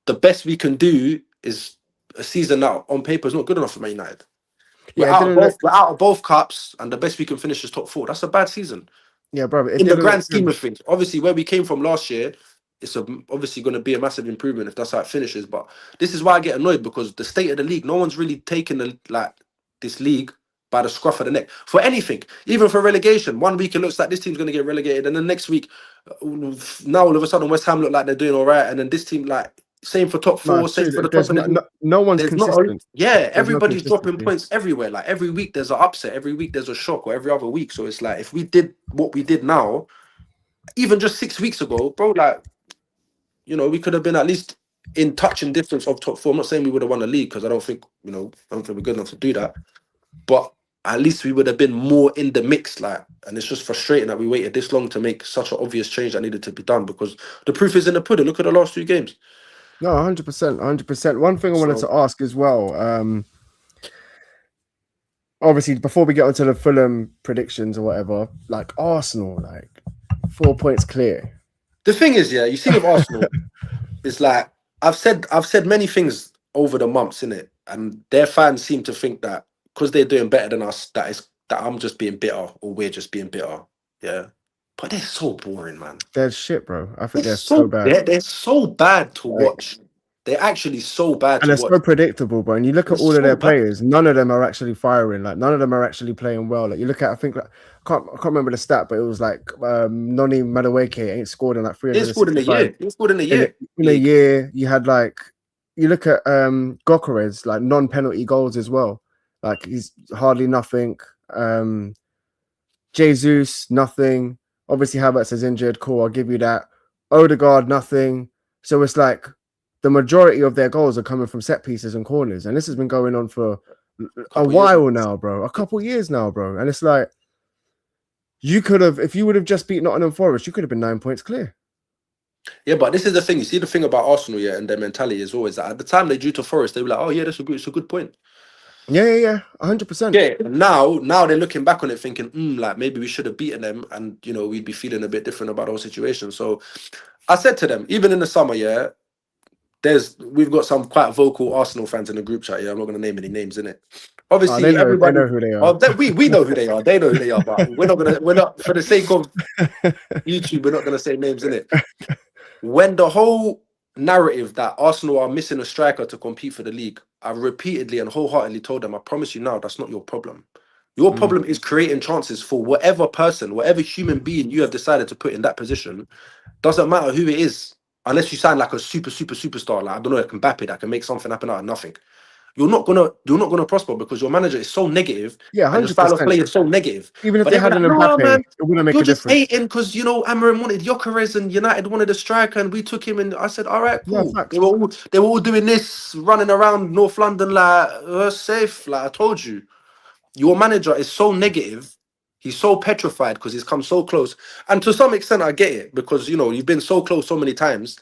the best we can do is a season that on paper is not good enough for Man United. We're Yeah, it out of didn't both. look. We're out of both cups, and the best we can finish is top four. That's a bad season Yeah, bro, it in the didn't look grand scheme good. of things. Obviously, where we came from last year, obviously going to be a massive improvement if that's how it finishes. But this is why I get annoyed because the state of the league, no one's really taken this league by the scruff of the neck for anything, even for relegation. 1 week it looks like this team's going to get relegated, and then next week, now all of a sudden West Ham look like they're doing all right, and then this team like same for top No, 4, it's same true. for the top There's of the league. no one's There's consistent. yeah, There's no everybody's dropping consistency. points everywhere. Like every week there's an upset, every week there's a shock, or every other week. So it's like if we did what we did now, even just 6 weeks ago, bro, like, you know, we could have been at least in touch and distance of top 4. I'm not saying we would have won the league because I don't think we're good enough to do that. But at least we would have been more in the mix, like, and it's just frustrating that we waited this long to make such an obvious change that needed to be done, because the proof is in the pudding. Look at the last 2 games. No, 100%, 100%. One thing I wanted to ask as well, obviously, before we get onto the Fulham predictions or whatever, like Arsenal, like 4 points clear. The thing is, yeah, you see with Arsenal, it's like I've said many things over the months, innit? And their fans seem to think that because they're doing better than us, that I'm just being bitter, or we're just being bitter. Yeah. But they're so boring, man. They're shit, bro. I think they're so bad. They're so bad to watch. They're actually so bad to watch. And they're so predictable, bro. And you look at all of their players, none of them are actually firing. Like, none of them are actually playing well. Like, you look at, I think, like, I can't remember the stat, but it was like Noni Madueke ain't scored in like 365. He scored in a year. In a year, you had like, you look at Gokeres, like non-penalty goals as well. Like, he's hardly nothing. Jesus, nothing. Obviously, Havertz is injured. Cool, I'll give you that. Odegaard, nothing. So it's like the majority of their goals are coming from set pieces and corners. And this has been going on for a while now, bro. A couple years now, bro. And it's like, you could have, if you would have just beat Nottingham Forest, you could have been 9 points clear. Yeah, but this is the thing. You see, the thing about Arsenal, yeah, and their mentality is always that at the time they drew to Forest, they were like, oh, yeah, it's a good point. Yeah, 100%. Yeah, now they're looking back on it thinking, like maybe we should have beaten them, and you know we'd be feeling a bit different about our situation. So I said to them, even in the summer, yeah, we've got some quite vocal Arsenal fans in the group chat. Yeah, I'm not going to name any names in it. Obviously, everybody know who they are. We know who they are. They know who they are, but we're not for the sake of YouTube, we're not going to say names in it. When the whole narrative that Arsenal are missing a striker to compete for the league, I repeatedly and wholeheartedly told them, I promise you now, that's not your problem. Your problem is creating chances for whatever person, whatever human being you have decided to put in that position. Doesn't matter who it is, unless you sign like a superstar, like I don't know, like Mbappe that can make something happen out of nothing. You're not gonna prosper because your manager is so negative. Yeah, 100%. And your style of play is so negative. Even if they had an Mbappe, it wouldn't make a difference. You're just hating because Amarim wanted Gyökeres and United wanted a striker, and we took him. And I said, all right, cool. Yeah, they were all doing this, running around North London like safe. Like I told you, your manager is so negative. He's so petrified because he's come so close. And to some extent, I get it because you've been so close so many times,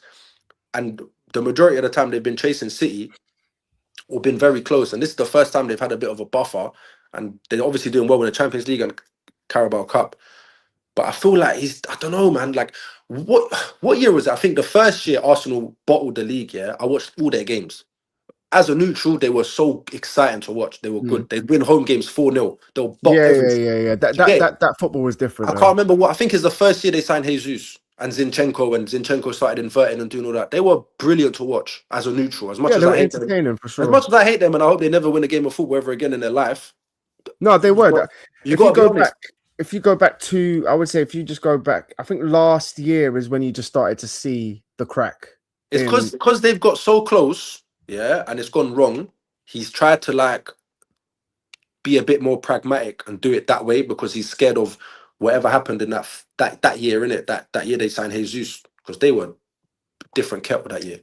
and the majority of the time they've been chasing City or been very close, and this is the first time they've had a bit of a buffer, and they're obviously doing well in the Champions League and Carabao Cup. But I feel like I don't know, man. Like, what year was it? I think the first year Arsenal bottled the league, yeah, I watched all their games. As a neutral, they were so exciting to watch. They were good. They'd win home games 4-0. They'll bot everything. Yeah. That football was different. I can't remember what. I think it's the first year they signed Jesus and Zinchenko, when Zinchenko started inverting and doing all that. They were brilliant to watch as a neutral. As much as I hate them, for sure. As much as I hate them, and I hope they never win a game of football ever again in their life. No, they were. If you go back to, I would say, if you just go back, I think last year is when you just started to see the crack. It's because they've got so close, yeah, and it's gone wrong. He's tried to like be a bit more pragmatic and do it that way because he's scared of whatever happened in that year, innit? That year they signed Jesus, because they were different kettle that year,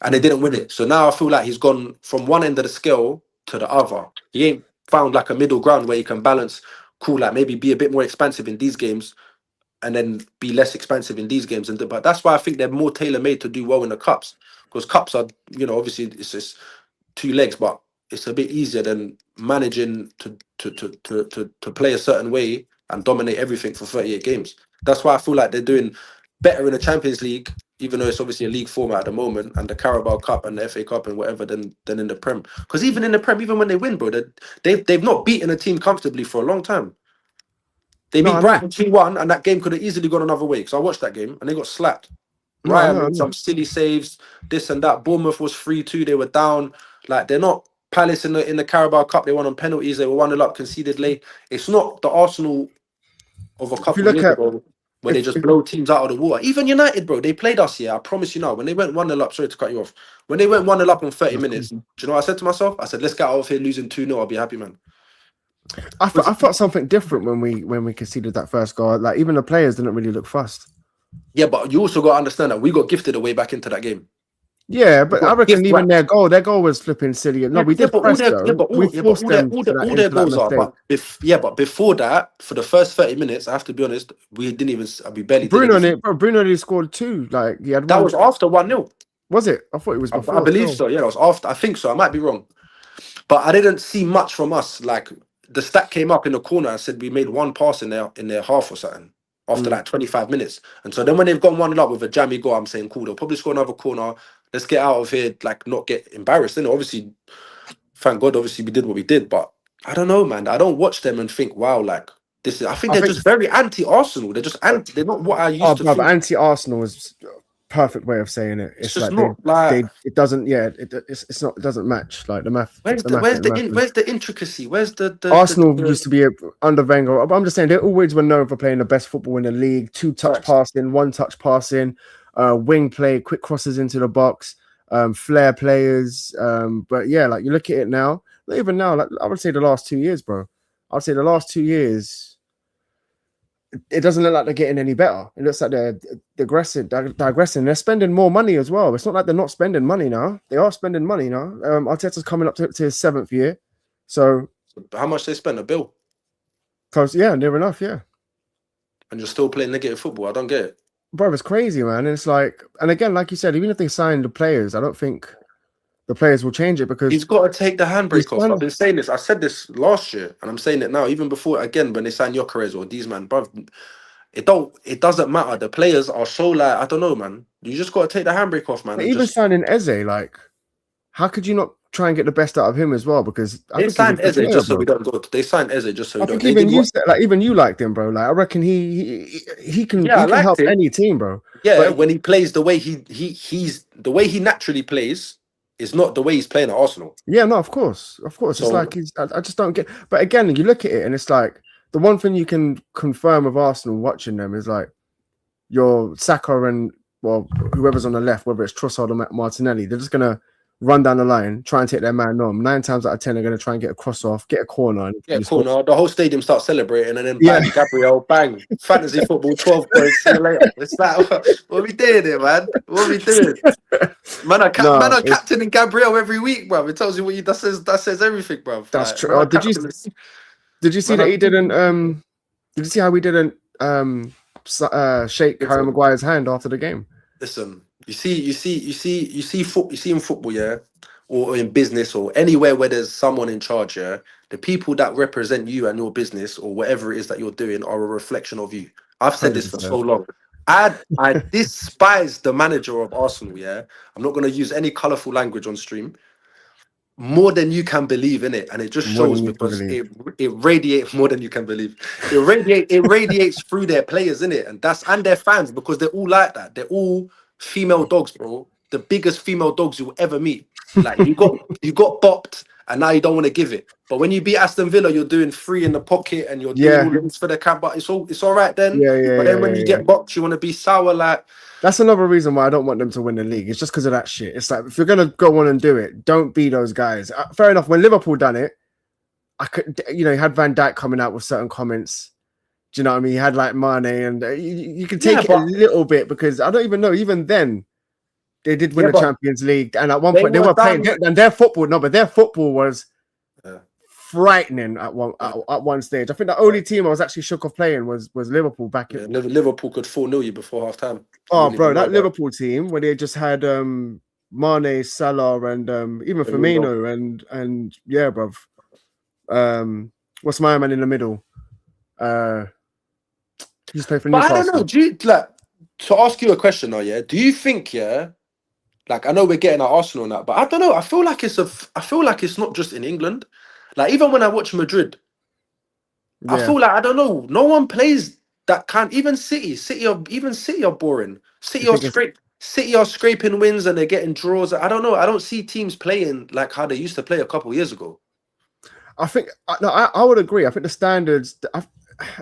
and they didn't win it. So now I feel like he's gone from one end of the scale to the other. He ain't found like a middle ground where he can balance. Cool, like maybe be a bit more expansive in these games, and then be less expansive in these games. But that's why I think they're more tailor made to do well in the cups, because cups are, obviously it's just 2 legs, but it's a bit easier than managing to play a certain way and dominate everything for 38 games. That's why I feel like they're doing better in the Champions League, even though it's obviously a league format at the moment, and the Carabao Cup and the FA Cup and whatever, than in the Prem. Because even in the Prem, even when they win, bro, they've not beaten a team comfortably for a long time. They beat Brighton 2-1, and that game could have easily gone another way, because I watched that game and they got slapped. Ryan made some silly saves, this and that. Bournemouth was 3-2, they were down. Like, they're not Palace in the Carabao Cup, they won on penalties. They were 1-0 up, conceded late. It's not the Arsenal of a If you couple of look years at ago where they just if blow teams out of the water. Even United, bro, they played us here. I promise you now. When they went 1-0 up, sorry to cut you off. When they went 1-0 up in 30 that's cool. minutes, do you know what I said to myself? I said, let's get out of here losing 2-0. I'll be happy, man. I felt something different when we conceded that first goal. Like even the players didn't really look fussed. Yeah, but you also got to understand that we got gifted away back into that game. Yeah, We but I got reckon gift even wrapped. their goal was flipping silly. No, we did press though. We forced them to All their that goals are. mistake. But before that, for the first 30 minutes, I have to be honest, we barely did Bruno, anything. Bruno only scored 2. Like he had That one. was after 1-0. Was it? I thought it was I before believe still. so. Yeah, it was after. I think so. I might be wrong. But I didn't see much from us. Like the stat came up in the corner and said we made one pass in their half or something after that 25 minutes. And so then when they've gone 1-0 up with a jammy goal, I'm saying, cool, they'll probably score another corner. Let's get out of here, like not get embarrassed. And obviously, thank God, obviously we did what we did. But I don't know, man. I don't watch them and think, wow, like this is. I think I they're think. just very anti-Arsenal. They're just anti. They're not what I Oh, used to bro, think. anti-Arsenal is perfect way of saying it. It's It's just like not like. it doesn't. Yeah, it's not. It doesn't match. Like the math. Where's The the math. where's The the math. where's the intricacy? Where's Arsenal the used to be under Wenger. I'm just saying they always were known for playing the best football in the league. 2-touch Correct. passing, 1-touch passing, wing play, quick crosses into the box, flair players. But yeah, like you look at it now. Not even now. Like I would say the last 2 years, bro. I would say the last 2 years. It doesn't look like they're getting any better. It looks like they're digressing. They're spending more money as well. It's not like they're not spending money now. They are spending money now. Arteta's coming up to his 7th year. So How much they spend? A bill? close, yeah, near enough, yeah. And you're still playing negative football. I don't get it. Bro, it's crazy, man. And it's like, and again, like you said, even if they sign the players, I don't think the players will change it because He's got to take the he's handbrake off. I've been saying this. I said this last year, and I'm saying it now. Even before, again, when they sign Gyökeres or these man, bro, it doesn't matter. The players are so like, I don't know, man. You just got to take the handbrake off, man. And even just signing Eze, like, how could you not try and get the best out of him as well? Because I they think he's a signed good Eze player, just so bro. we don't go. They signed Eze just so we I don't. think They even did you what? said, like even you liked him, bro. Like I reckon he can Yeah, I liked help him. any team, bro. Yeah, But when he plays the way he's the way he naturally plays is not the way he's playing at Arsenal. yeah, no, of course. It's So like I just don't get. But again, you look at it and it's like the one thing you can confirm with Arsenal watching them is like your Saka and well whoever's on the left, whether it's Trossard or Martinelli, they're just gonna run down the line, try and take their man on. 9 times out of 10, they're gonna try and get a cross off, get a corner, and yeah, you cool. score. Now the whole stadium starts celebrating, and then Yeah, bang, Gabriel, bang, fantasy football, 12 points. See you later. It's like, what we doing here, man? What we doing? Man, no, are captaining Gabriel every week, bro. It tells you what you that says everything, bro. that's Like, true. man, Oh, are captain. did you see Man, that are he didn't? Did you see how he didn't shake Harry listen, Maguire's hand after the game? listen. You see in football, yeah, or in business or anywhere where there's someone in charge, yeah. The people that represent you and your business or whatever it is that you're doing are a reflection of you. I've said this for so 100%. long. I despise the manager of Arsenal, yeah. I'm not gonna use any colourful language on stream. More than you can believe in it, and it just More shows than you can because believe. it radiates more than you can believe. It radiates through their players in it, and their fans because they're all like that. They're all female dogs, bro. The biggest female dogs you'll ever meet. Like you got bopped, and now you don't want to give it. But when you beat Aston Villa, you're doing 3 in the pocket, and you're doing Yeah, all this for the camp. But it's all right then. yeah. But then when you get bopped, you want to be sour, like. That's another reason why I don't want them to win the league. It's just because of that shit. It's like if you're gonna go on and do it, don't be those guys. Fair enough. When Liverpool done it, I could, you had Van Dijk coming out with certain comments. Do you know what I mean? You had like Mane, and you can take it a little bit because I don't even know. Even then, they did win the Champions League, and at one point they were playing. And their football, but their football was frightening at one stage. I think the only team I was actually shook of playing was Liverpool back in. Liverpool could 4-0 you before half time. Oh, bro, that Liverpool team where they just had Mane, Salah, and even Firmino, and yeah, bruv. What's my man in the middle? He just played for Newcastle. But I don't know. Do you like to ask you a question now? Yeah, do you think like I know we're getting at Arsenal and that, but I don't know. I feel like it's not just in England. Like even when I watch Madrid, I feel like I don't know. No one plays that kind. Even City are boring. City are straight. City are scraping wins and they're getting draws. I don't know. I don't see teams playing like how they used to play a couple of years ago. I think no, I would agree. I think the standards. I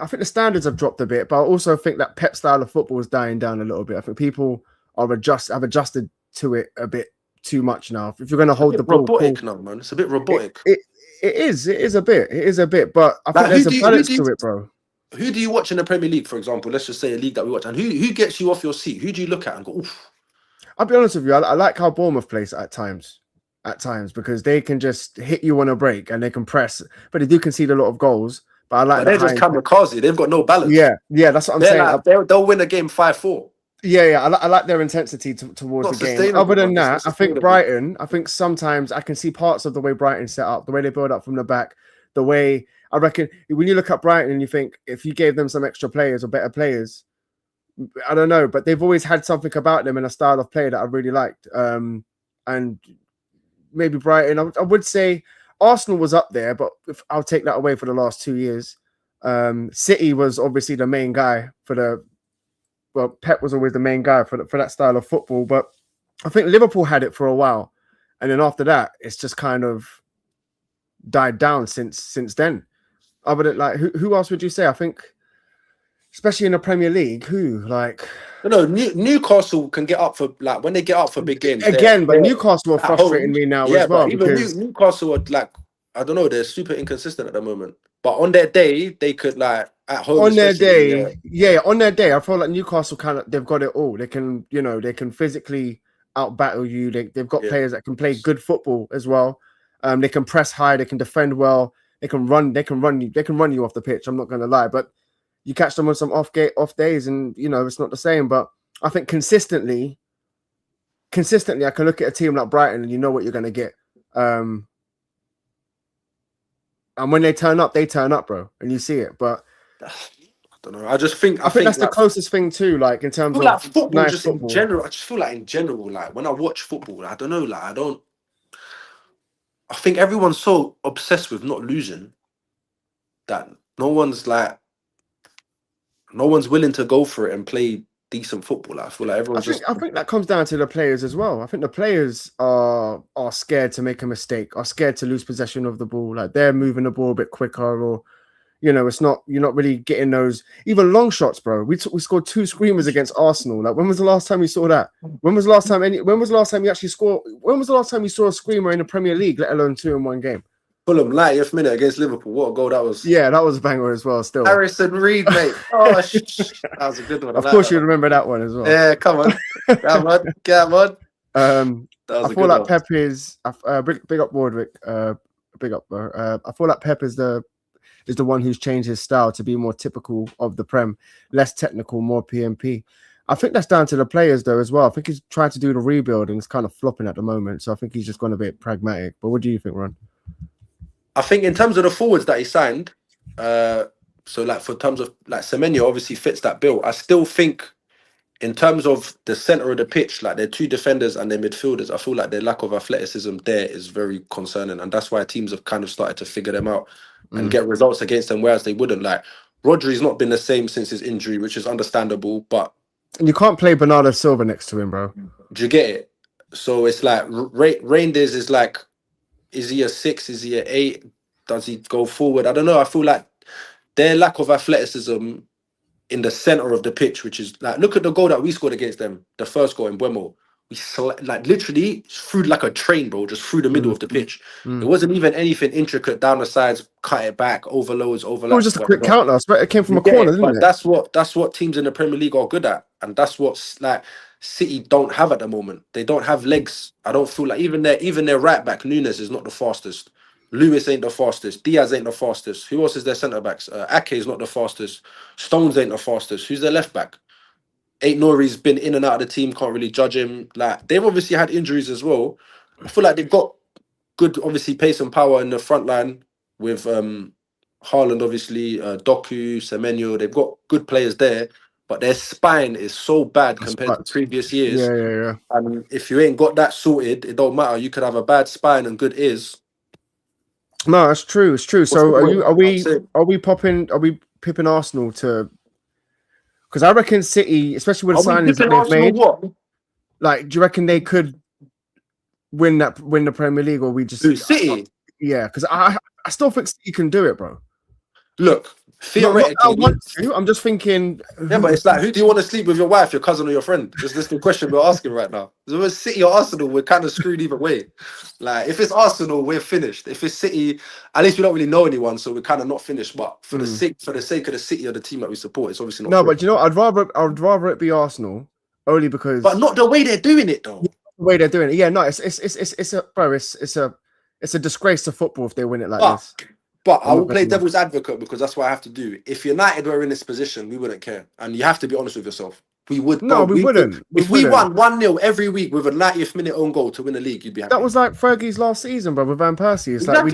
think the standards have dropped a bit, but I also think that Pep style of football is dying down a little bit. I think people have adjusted to it a bit too much now. If you're going to hold the ball, robotic now, man. It's a bit robotic. It is a bit. But I think there's a balance to it, bro. Who do you watch in the Premier League, for example? Let's just say a league that we watch, and who gets you off your seat? Who do you look at and go, oof? I'll be honest with you. I like how Bournemouth plays at times, because they can just hit you on a break and they can press, but they do concede a lot of goals. But I like they're just kamikaze. They've got no balance. Yeah, that's what I'm saying. Like, they'll win a game 5-4. Yeah. I like their intensity towards the game. Other than that, I think Brighton. I think sometimes I can see parts of the way Brighton set up, the way they build up from the back, the way I reckon when you look at Brighton and you think if you gave them some extra players or better players, I don't know, but they've always had something about them and a style of play that I really liked. And maybe Brighton, I would say Arsenal was up there, but I'll take that away for the last 2 years. City was obviously the main guy Pep was always the main guy for that style of football. But I think Liverpool had it for a while, and then after that, it's just kind of died down since then. Other than like, who else would you say? I think, especially in the Premier League, Newcastle can get up for like when they get up for big games again, but Newcastle are frustrating me now as well. Because Newcastle are like, I don't know, they're super inconsistent at the moment. But on their day, they could like at home. On their day, on their day, I feel like Newcastle they've got it all. They can, they can physically out battle you. They've got players that can play good football as well. They can press high. They can defend well. They can run you off the pitch. I'm not going to lie, but you catch them on some off days, and it's not the same. But I think consistently, I can look at a team like Brighton, and you know what you're going to get. And when they turn up, bro, and you see it. But I don't know. I think that's the closest thing too. Like in terms of like football, nice football. In general, I just feel like in general, like when I watch football, I don't know, like I think everyone's so obsessed with not losing that no one's willing to go for it and play decent football. I feel like everyone's I think that comes down to the players as well. I think the players are scared to make a mistake, are scared to lose possession of the ball. Like they're moving the ball a bit quicker, or it's not, you're not really getting those even long shots, bro. We scored 2 screamers against Arsenal. Like when was the last time we saw that? When was the last time you actually scored? When was the last time you saw a screamer in the Premier League, let alone 2 in one game? Fulham, 90th minute against Liverpool. What a goal that was. Yeah, that was a banger as well, still. Harrison Reed, mate. Oh, that was a good one. Of course you remember that one as well. Yeah, come on. Come on. I feel like Pep is... big up Wardwick. Big up, bro. I feel like Pep is the one who's changed his style to be more typical of the Prem. Less technical, more PMP. I think that's down to the players, though, as well. I think he's trying to do the rebuild and it's kind of flopping at the moment. So I think he's just gone a bit pragmatic. But what do you think, Ron? I think in terms of the forwards that he signed, so like for terms of like Semenyo obviously fits that bill. I still think in terms of the center of the pitch, like their 2 defenders and their midfielders, I feel like their lack of athleticism there is very concerning, and that's why teams have kind of started to figure them out and get results against them, whereas they wouldn't. Like Rodri's not been the same since his injury, which is understandable, but you can't play Bernardo Silva next to him, bro. Do you get it? So it's like Reinders is like, is he a 6? Is he a 8? Does he go forward? I don't know. I feel like their lack of athleticism in the center of the pitch, which is like, look at the goal that we scored against them, the first goal in Buemo. We like literally through like a train, bro, just through the middle of the pitch. It wasn't even anything intricate down the sides, cut it back, overloads, overlaps. It was just a quick counter. It came from a corner, didn't it? That's what teams in the Premier League are good at, and that's what like City don't have at the moment. They don't have legs. I don't feel like even their right back Nunes is not the fastest. Lewis ain't the fastest. Diaz ain't the fastest. Who else is their centre backs? Ake is not the fastest. Stones ain't the fastest. Who's their left back? Nori's been in and out of the team. Can't really judge him. Like they've obviously had injuries as well. I feel like they've got good, obviously, pace and power in the front line with Haaland, obviously, Doku, Semenyo. They've got good players there, but their spine is so bad compared to previous years. Yeah. And if you ain't got that sorted, it don't matter. You could have a bad spine and good ears. No, that's true. It's true. So are we pipping Arsenal to? Because I reckon City, especially with the signings that they've made. What? Like, do you reckon they could win the Premier League, or we just City? Yeah, because I still think City can do it, bro. Look, Not I theoretically, want to. I'm just thinking. yeah, but it's like, who do you want to sleep with, your wife, your cousin, or your friend? Is this the question we're asking right now? If it's City or Arsenal, we're kind of screwed either way. Like, if it's Arsenal, we're finished. If it's City, at least we don't really know anyone, so we're kind of not finished. But for the sake of the City or the team that we support, it's obviously not. No, Free. but you know, I'd rather it be Arsenal, only because. But not the way they're doing it, though. The way they're doing it, yeah, no, it's a disgrace to football if they win it like this. But I will play devil's advocate because that's what I have to do. If United were in this position, we wouldn't care. And you have to be honest with yourself. We would. No, we wouldn't. If we won 1-0 every week with a 90th minute own goal to win the league, you'd be happy. That was like Fergie's last season, bro, with Van Persie. It's like we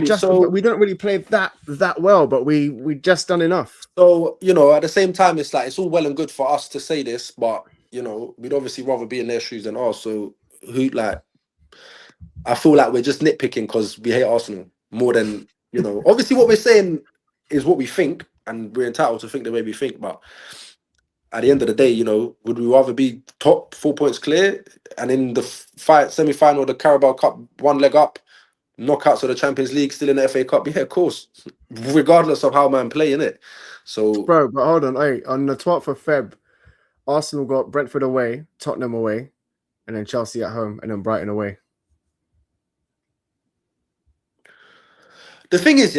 didn't really play that well, but we just done enough. So, you know, at the same time, it's like, it's all well and good for us to say this, but, you know, we'd obviously rather be in their shoes than ours. So I feel like we're just nitpicking because we hate Arsenal more than, you know, obviously what we're saying is what we think, and we're entitled to think the way we think. But at the end of the day, you know, would we rather be top 4 points clear and in the semi-final of the Carabao Cup, one leg up, knockouts of the Champions League, still in the FA Cup? Yeah, of course, regardless of how man play in it. So, bro, but hold on, hey, on the 12th of Feb, Arsenal got Brentford away, Tottenham away, and then Chelsea at home, and then Brighton away. The thing is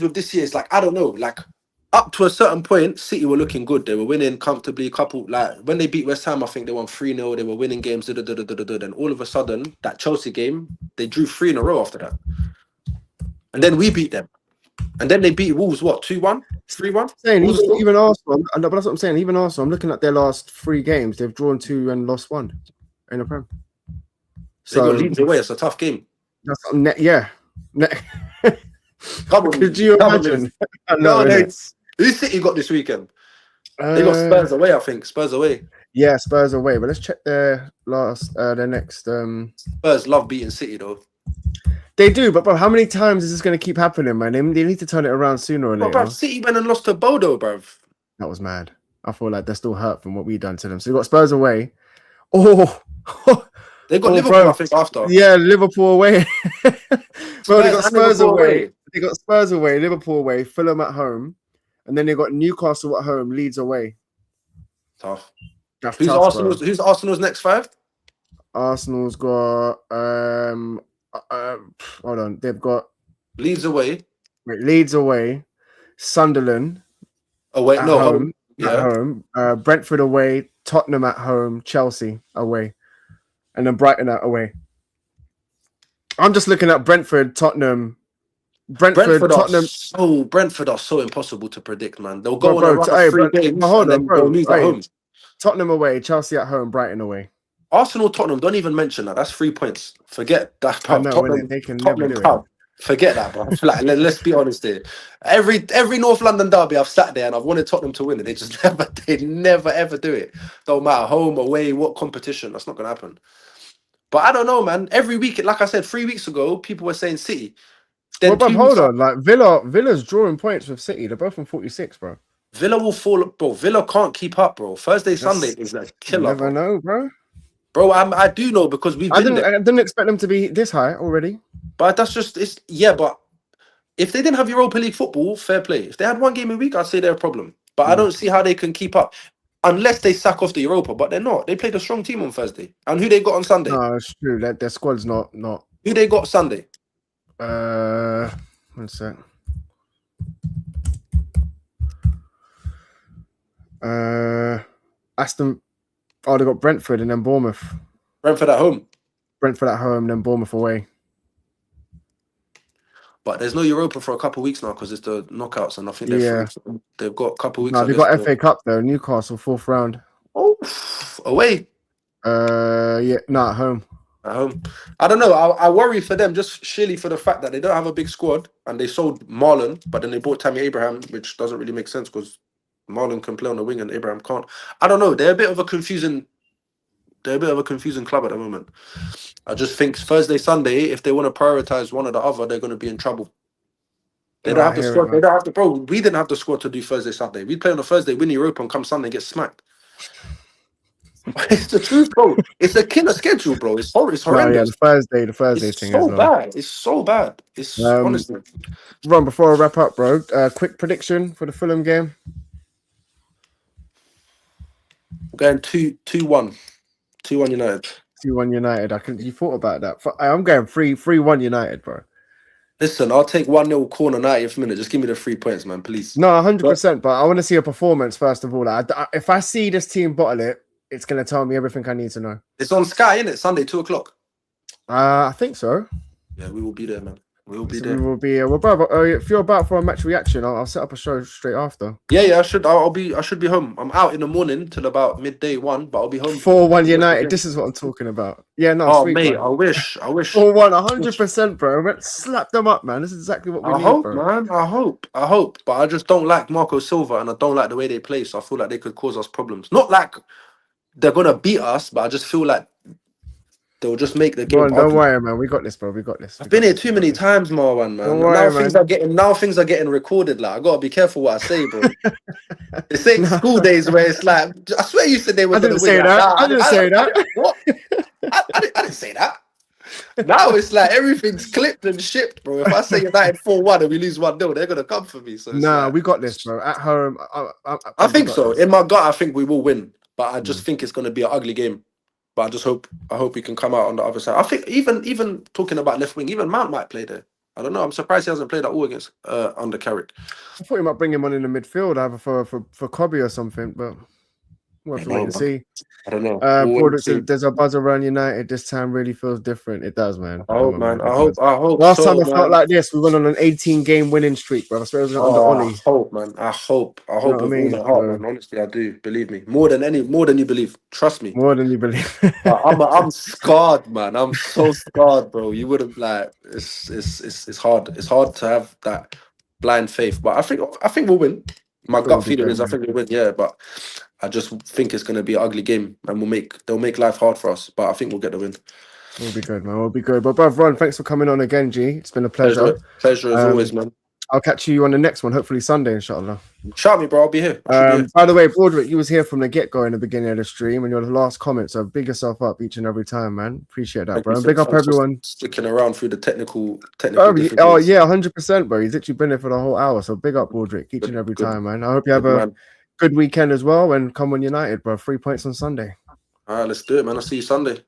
with this year, it's like, I don't know, like, up to a certain point, City were looking good. They were winning comfortably. Like, when they beat West Ham, I think they won 3-0. They were winning games. Then all of a sudden, that Chelsea game, they drew 3 in a row after that. And then we beat them. And then they beat Wolves, what, 2-1? 3-1? Even Arsenal, but that's what I'm saying. Even Arsenal, I'm looking at their last 3 games. They've drawn 2 and lost 1 in the Prem. So they got Leeds away. It's a tough game. That's yeah. Could you imagine? No, who City got this weekend? They got Spurs away, I think. Spurs away. Yeah, Spurs away. But let's check their next. Spurs love beating City, though. They do, but bro, how many times is this going to keep happening, man? They need to turn it around sooner or later. Bro, City went and lost to Bodo, bruv. That was mad. I feel like they're still hurt from what we done to them. So they got Spurs away. Oh, they got Liverpool, bro. I think, after. Yeah, Liverpool away. Bro, they got Spurs away. They got Spurs away, Liverpool away, Fulham at home, and then they got Newcastle at home, Leeds away. Tough. Who's Arsenal's next 5? Arsenal's got hold on. They've got Leeds away. Leeds away, Sunderland away. At no, home. Yeah. At home. Brentford away, Tottenham at home, Chelsea away, and then Brighton away. I'm just looking at Brentford, Tottenham. Brentford are so impossible to predict, man. They'll go on a run of 3 games and then they'll lose at home. Tottenham away, Chelsea at home, Brighton away. Arsenal, Tottenham, don't even mention that. That's 3 points. Forget that. Tottenham, forget that, bro. Like, let's be honest here. Every North London derby, I've sat there and I've wanted Tottenham to win it. They never ever do it. Don't matter home, away, what competition. That's not gonna happen. But I don't know, man. Every week, like I said, 3 weeks ago, people were saying City. Then hold on, like Villa's drawing points with City. They're both on 46, bro. Villa will fall, bro. Villa can't keep up, bro. Sunday is a killer. You never know, bro. Bro, I do know because I didn't expect them to be this high already. But that's just but if they didn't have Europa League football, fair play. If they had 1 game a week, I'd say they're a problem. But I don't see how they can keep up unless they sack off the Europa. But they're not. They played a strong team on Thursday. And who they got on Sunday? No, it's true. Their squad's not. Who they got Sunday? 1 sec. Aston. Oh, they got Brentford and then Bournemouth. Brentford at home, then Bournemouth away. But there's no Europa for a couple of weeks now because it's the knockouts, and I think they've got a couple of weeks. No, they've got FA Cup though. Newcastle 4th round. Oh, away. At home. At home. I don't know. I worry for them just sheerly for the fact that they don't have a big squad and they sold Marlon, but then they bought Tammy Abraham, which doesn't really make sense because Marlon can play on the wing and Abraham can't. I don't know. They're a bit of a confusing club at the moment. I just think Thursday, Sunday, if they want to prioritize one or the other, they're going to be in trouble. They don't have the squad. They don't have the bro. We didn't have the squad to do Thursday, Sunday. We play on a Thursday, win Europa, and come Sunday get smacked. It's the truth, bro. It's a killer schedule, bro. It's It's No, yeah, horrendous. the Thursday It's thing as so well. bad. It's so bad. It's Um, honestly. Ron, before I wrap up, bro, quick prediction for the Fulham game. We're going 2-1. 2-1 United. 2-1 United. You thought about that. I'm going 3-1 United, bro. Listen, I'll take 1-0 corner 90th minute. Just give me the 3 points, man, please. No, 100%. But I want to see a performance first of all. If I see this team bottle it, it's going to tell me everything I need to know. It's on Sky, isn't it? Sunday, 2:00. I think so. Yeah, we will be there, man. We will be So there. we will be. Well, brother, if you're about for a match reaction, I'll set up a show straight after. Yeah, I should. I should be home. I'm out in the morning till about midday 1, but I'll be home. 4-1 United. This is what I'm talking about. Yeah, no, Oh, sweet, mate, bro. I wish. 4-1, 100%, bro. Let's slap them up, man. This is exactly what we need, hope, bro. man. I hope. But I just don't like Marco Silva, and I don't like the way they play. So I feel like they could cause us problems. Not like they're gonna beat us, but I just feel like they'll just make the game. Don't worry, man. We got this, bro. We got this. I've been here too many times, Marwan, man. Don't worry, Things are getting recorded. Like I gotta be careful what I say, bro. It's like school days where it's like, I swear you said they were. I didn't say that. I didn't say that. What? I didn't say that. Now it's like everything's clipped and shipped, bro. If I say United 4-1 and we lose 1-0, they're gonna come for me. So we got this, bro. At home, I think so. In my gut, I think we will win, but I just think it's gonna be an ugly game. But I hope we can come out on the other side. I think even talking about left wing, even Mount might play there. I don't know. I'm surprised he hasn't played at all against under Carrick. I thought you might bring him on in the midfield, either for Cobby or something, but we'll have to wait and see. I don't know. There's a buzz around United. This time really feels different. It does, man. I hope, man. I hope. Last time I felt like this, we went on an 18-game winning streak, bro. I swear it was under Ollie. I hope, man. I hope. You know with all my heart, man. Honestly, I do. Believe me, more than you believe. Trust me. More than you believe. I'm scarred, man. I'm so scarred, bro. You wouldn't like. It's hard. It's hard to have that blind faith, but I think we'll win. My gut feeling is I think we'll win. Yeah, but I just think it's going to be an ugly game, and they'll make life hard for us. But I think we'll get the win. We'll be good, man. We'll be good. But bruv, Ron, thanks for coming on again, G. It's been a pleasure. Pleasure as always, man. I'll catch you on the next one, hopefully Sunday, inshallah. Shout me, bro. I'll be here. By the way, Broderick, you was here from the get-go in the beginning of the stream, and you're the last comment, so big yourself up each and every time, man. Appreciate that, bro. And big up everyone. Sticking around through the technical oh, yeah, 100%, bro. He's literally been here for the whole hour, so big up, Broderick, each and every time, man. I hope you have a good weekend as well, and come on United, bro. 3 points on Sunday. All right, let's do it, man. I'll see you Sunday.